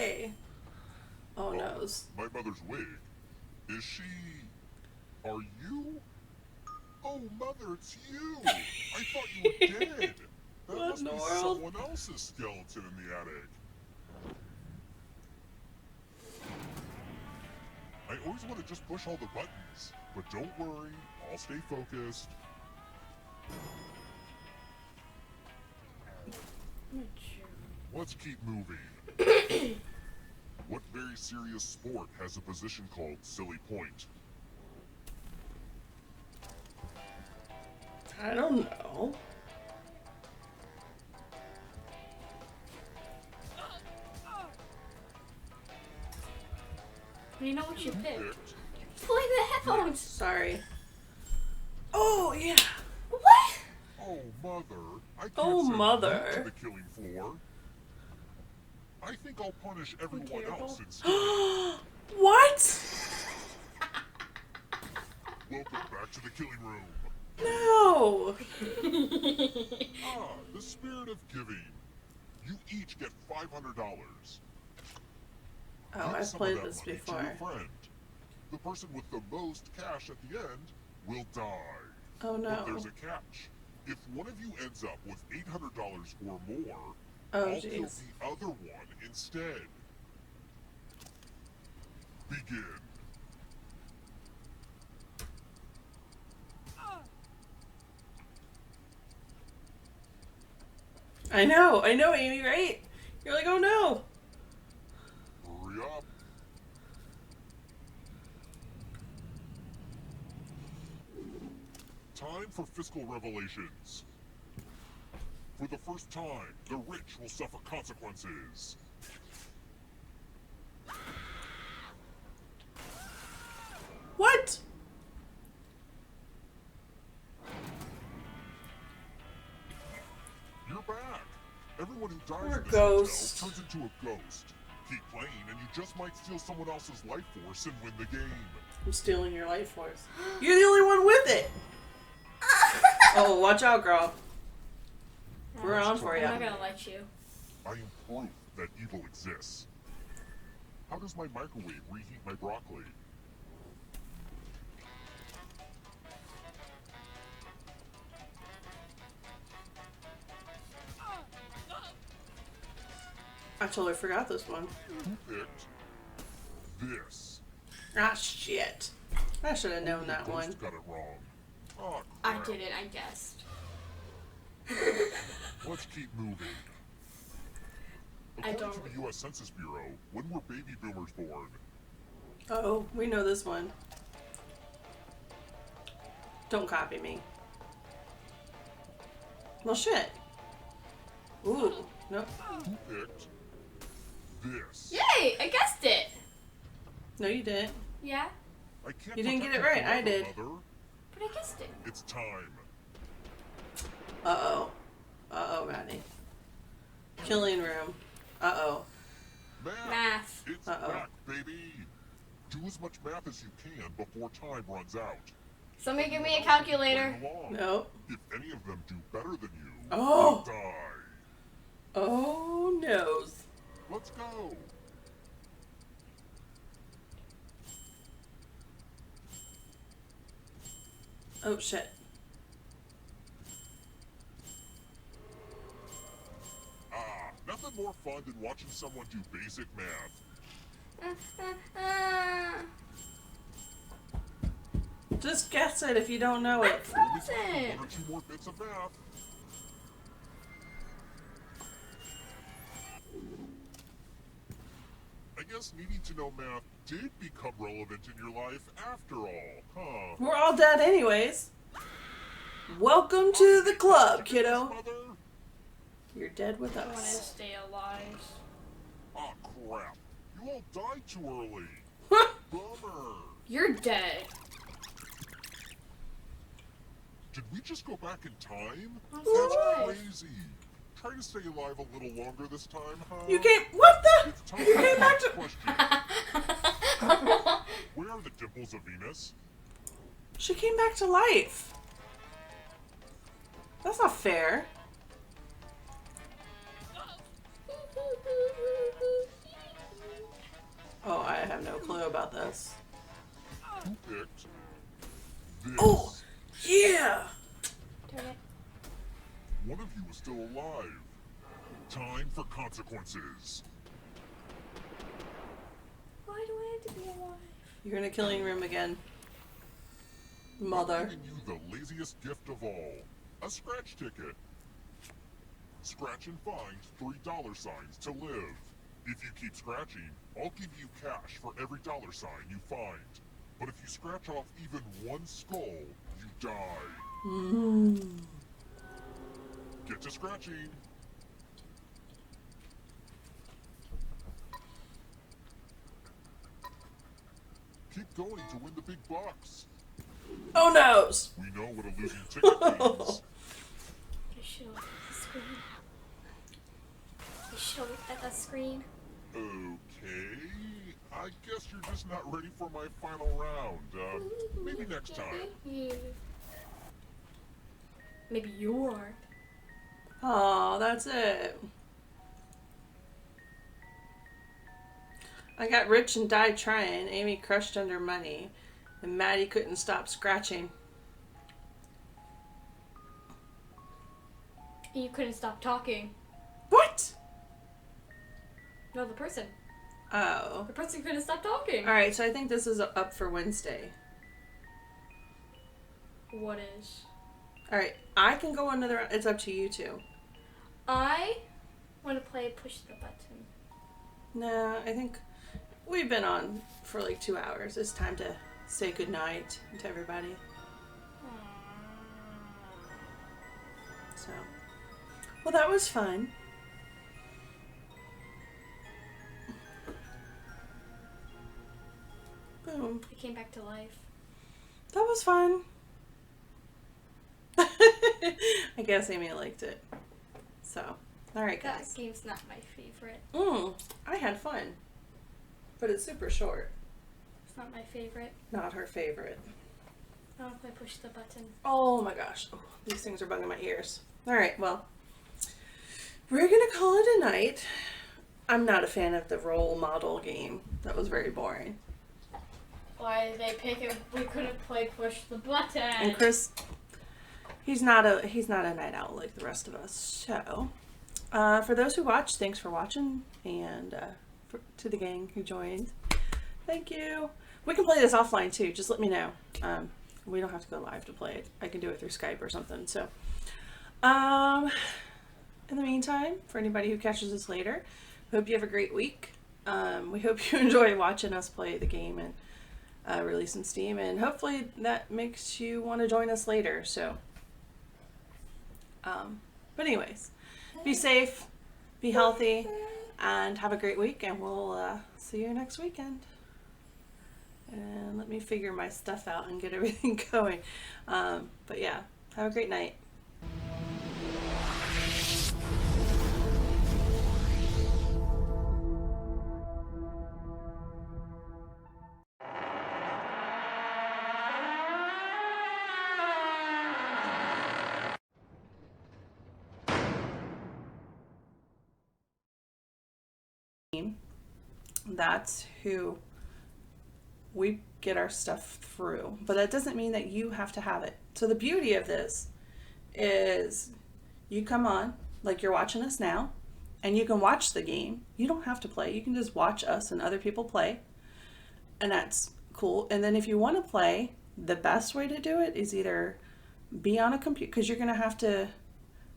way. Oh no. My mother's wig. Is she... Are you? Oh, Mother, it's you! I thought you were dead! That What must in the be world? someone else's skeleton in the attic. I always want to just push all the buttons, but don't worry, I'll stay focused. Let's keep moving. What very serious sport has a position called silly point? I don't know. You know what you picked. Picked. Play the headphones. Sorry. Oh yeah. What? Oh, Mother, I can't Oh, send Mother. you to the killing floor. I think I'll punish everyone terrible. else instead. What? Welcome back to the killing room. No. Ah, the spirit of giving. You each get $500. Oh, Give I've some of played that this money to before. your friend. The person with the most cash at the end will die. Oh But no. there's a catch. If one of you ends up with $800 or more, Oh I'll kill jeez. the other one instead. Begin. I know, Amy, right? You're like, oh no. Hurry up. Time for fiscal revelations. For the first time, the rich will suffer consequences. What? You're back. Everyone who dies Poor in this ghost. hotel turns into a ghost. Keep playing, and you just might steal someone else's life force and win the game. I'm stealing your life force. You're the only one with it. Oh, watch out, girl. We're on for I'm you. not gonna let you. I am proof that evil exists. How does my microwave reheat my broccoli? I totally forgot this one. Who picked this? Ah, shit. I should have known that The one. ghost got it wrong. Oh, I crap. didn't, I guessed. Let's keep moving. I According don't- to the U.S. Census Bureau, when were baby boomers born? Oh, we know this one. Don't copy me. Well, shit. Ooh, nope. Who picked this? Yay! I guessed it! No, you didn't. Yeah, I can't You didn't protect get it you right, I forever, did. Mother. but I guessed it. It's time. Uh-oh. Uh-oh, Maddie. Killing room. Uh-oh. Math. Math. It's Uh-oh. back, baby. Do as much math as you can before time runs out. Somebody give me a calculator. Playing along. Nope. If any of them do better than you, Oh. they'll die. Oh, noes. Let's go. Oh, shit. Nothing more fun than watching someone do basic math. Just guess it if you don't know it. Frozen. One or two more bits of math. I guess needing to know math did become relevant in your life after all, huh? We're all dead anyways. Welcome to the club, kiddo. Mother? You're dead with I want to us. stay alive. Ah, crap. You all died too early. Bummer. You're dead. Did we just go back in time? I'm That's alive. crazy. Try to stay alive a little longer this time, huh? You came. What the? It's time You for came the back next to. question. Where are the dimples of Venus? She came back to life. That's not fair. have no clue about this. Who picked this? Oh, yeah! Darn it. One of you is still alive. Time for consequences. Why do I have to be alive? You're in a killing room again. Mother. I'm giving you the laziest gift of all. A scratch ticket. Scratch and find $3 signs to live. If you keep scratching, I'll give you cash for every dollar sign you find. But if you scratch off even one skull, you die. Get to scratching. Keep going to win the big bucks. Oh noes! We know what a losing ticket means. I should have looked at the screen. I should have looked at the screen. Okay, I guess you're just not ready for my final round. Maybe next time. Maybe you are. Oh, that's it. I got rich and died trying. Amy crushed under money. And Maddie couldn't stop scratching. You couldn't stop talking. What? No, the person. Oh. The person couldn't stop talking. Alright, so I think this is up for Wednesday. What is? Alright, I can go another round. It's up to you two. I want to play push the button. No, I think we've been on for like 2 hours. It's time to say goodnight to everybody. So, well, that was fun. Boom. I came back to life. That was fun. I guess Amy liked it. So, alright That guys. game's not my favorite. I had fun. But it's super short. It's not my favorite. Not her favorite. I want to play push the button. Oh my gosh. Oh, these things are bugging my ears. Alright, well. We're gonna call it a night. I'm not a fan of the role model game. That was very boring. Why did they pick it? We couldn't play push the button. And Chris, he's not a night owl like the rest of us. So, for those who watched, thanks for watching, and to the gang who joined, thank you. We can play this offline too. Just let me know. We don't have to go live to play it. I can do it through Skype or something. So, in the meantime, for anybody who catches this later, hope you have a great week. We hope you enjoy watching us play the game and release in Steam, and hopefully that makes you want to join us later. So, but anyways, be safe, be healthy, and have a great week, and we'll see you next weekend. And let me figure my stuff out and get everything going. But yeah, have a great night. That's who we get our stuff through, but that doesn't mean that you have to have it. So the beauty of this is you come on like you're watching us now, and you can watch the game. You don't have to play. You can just watch us and other people play, and that's cool. And then if you want to play, the best way to do it is either be on a computer, because you're going to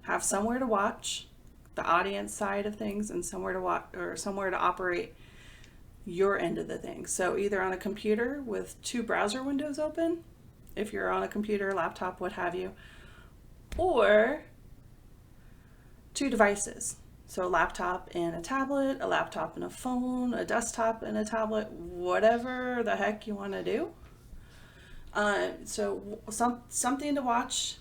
have somewhere to watch the audience side of things and somewhere to watch, or somewhere to operate your end of the thing. So either on a computer with 2 browser windows open, if you're on a computer, laptop, what have you, or 2 devices. So a laptop and a tablet, a laptop and a phone, a desktop and a tablet, whatever the heck you want to do. So something to watch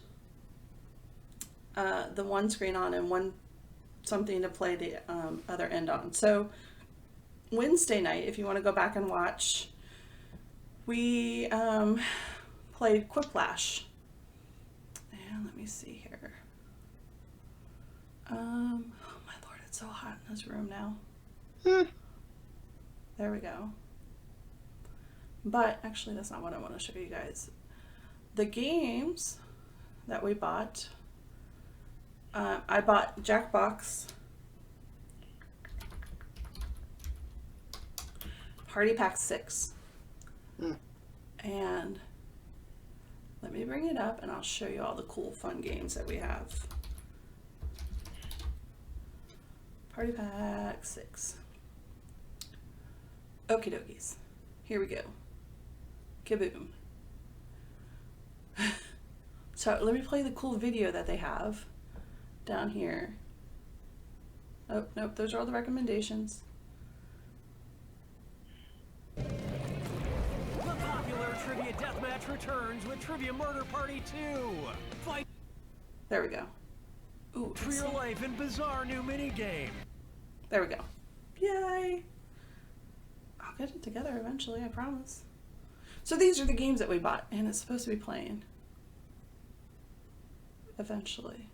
the one screen on, and something to play the other end on. So Wednesday night, if you want to go back and watch, we played Quiplash. And let me see here. Oh my lord, it's so hot in this room now. There we go. But actually, that's not what I want to show you guys. The games that we bought. I bought Jackbox Party Pack 6. And let me bring it up and I'll show you all the cool fun games that we have. Party Pack 6. Okie dokies. Here we go. Kaboom. So let me play the cool video that they have down here. Oh, nope, those are all the recommendations. The popular Trivia Deathmatch returns with Trivia Murder Party 2. Fight There we go. Ooh, for your life in bizarre new minigame. there we go. Yay! I'll get it together eventually, I promise. So these are the games that we bought, and it's supposed to be playing eventually.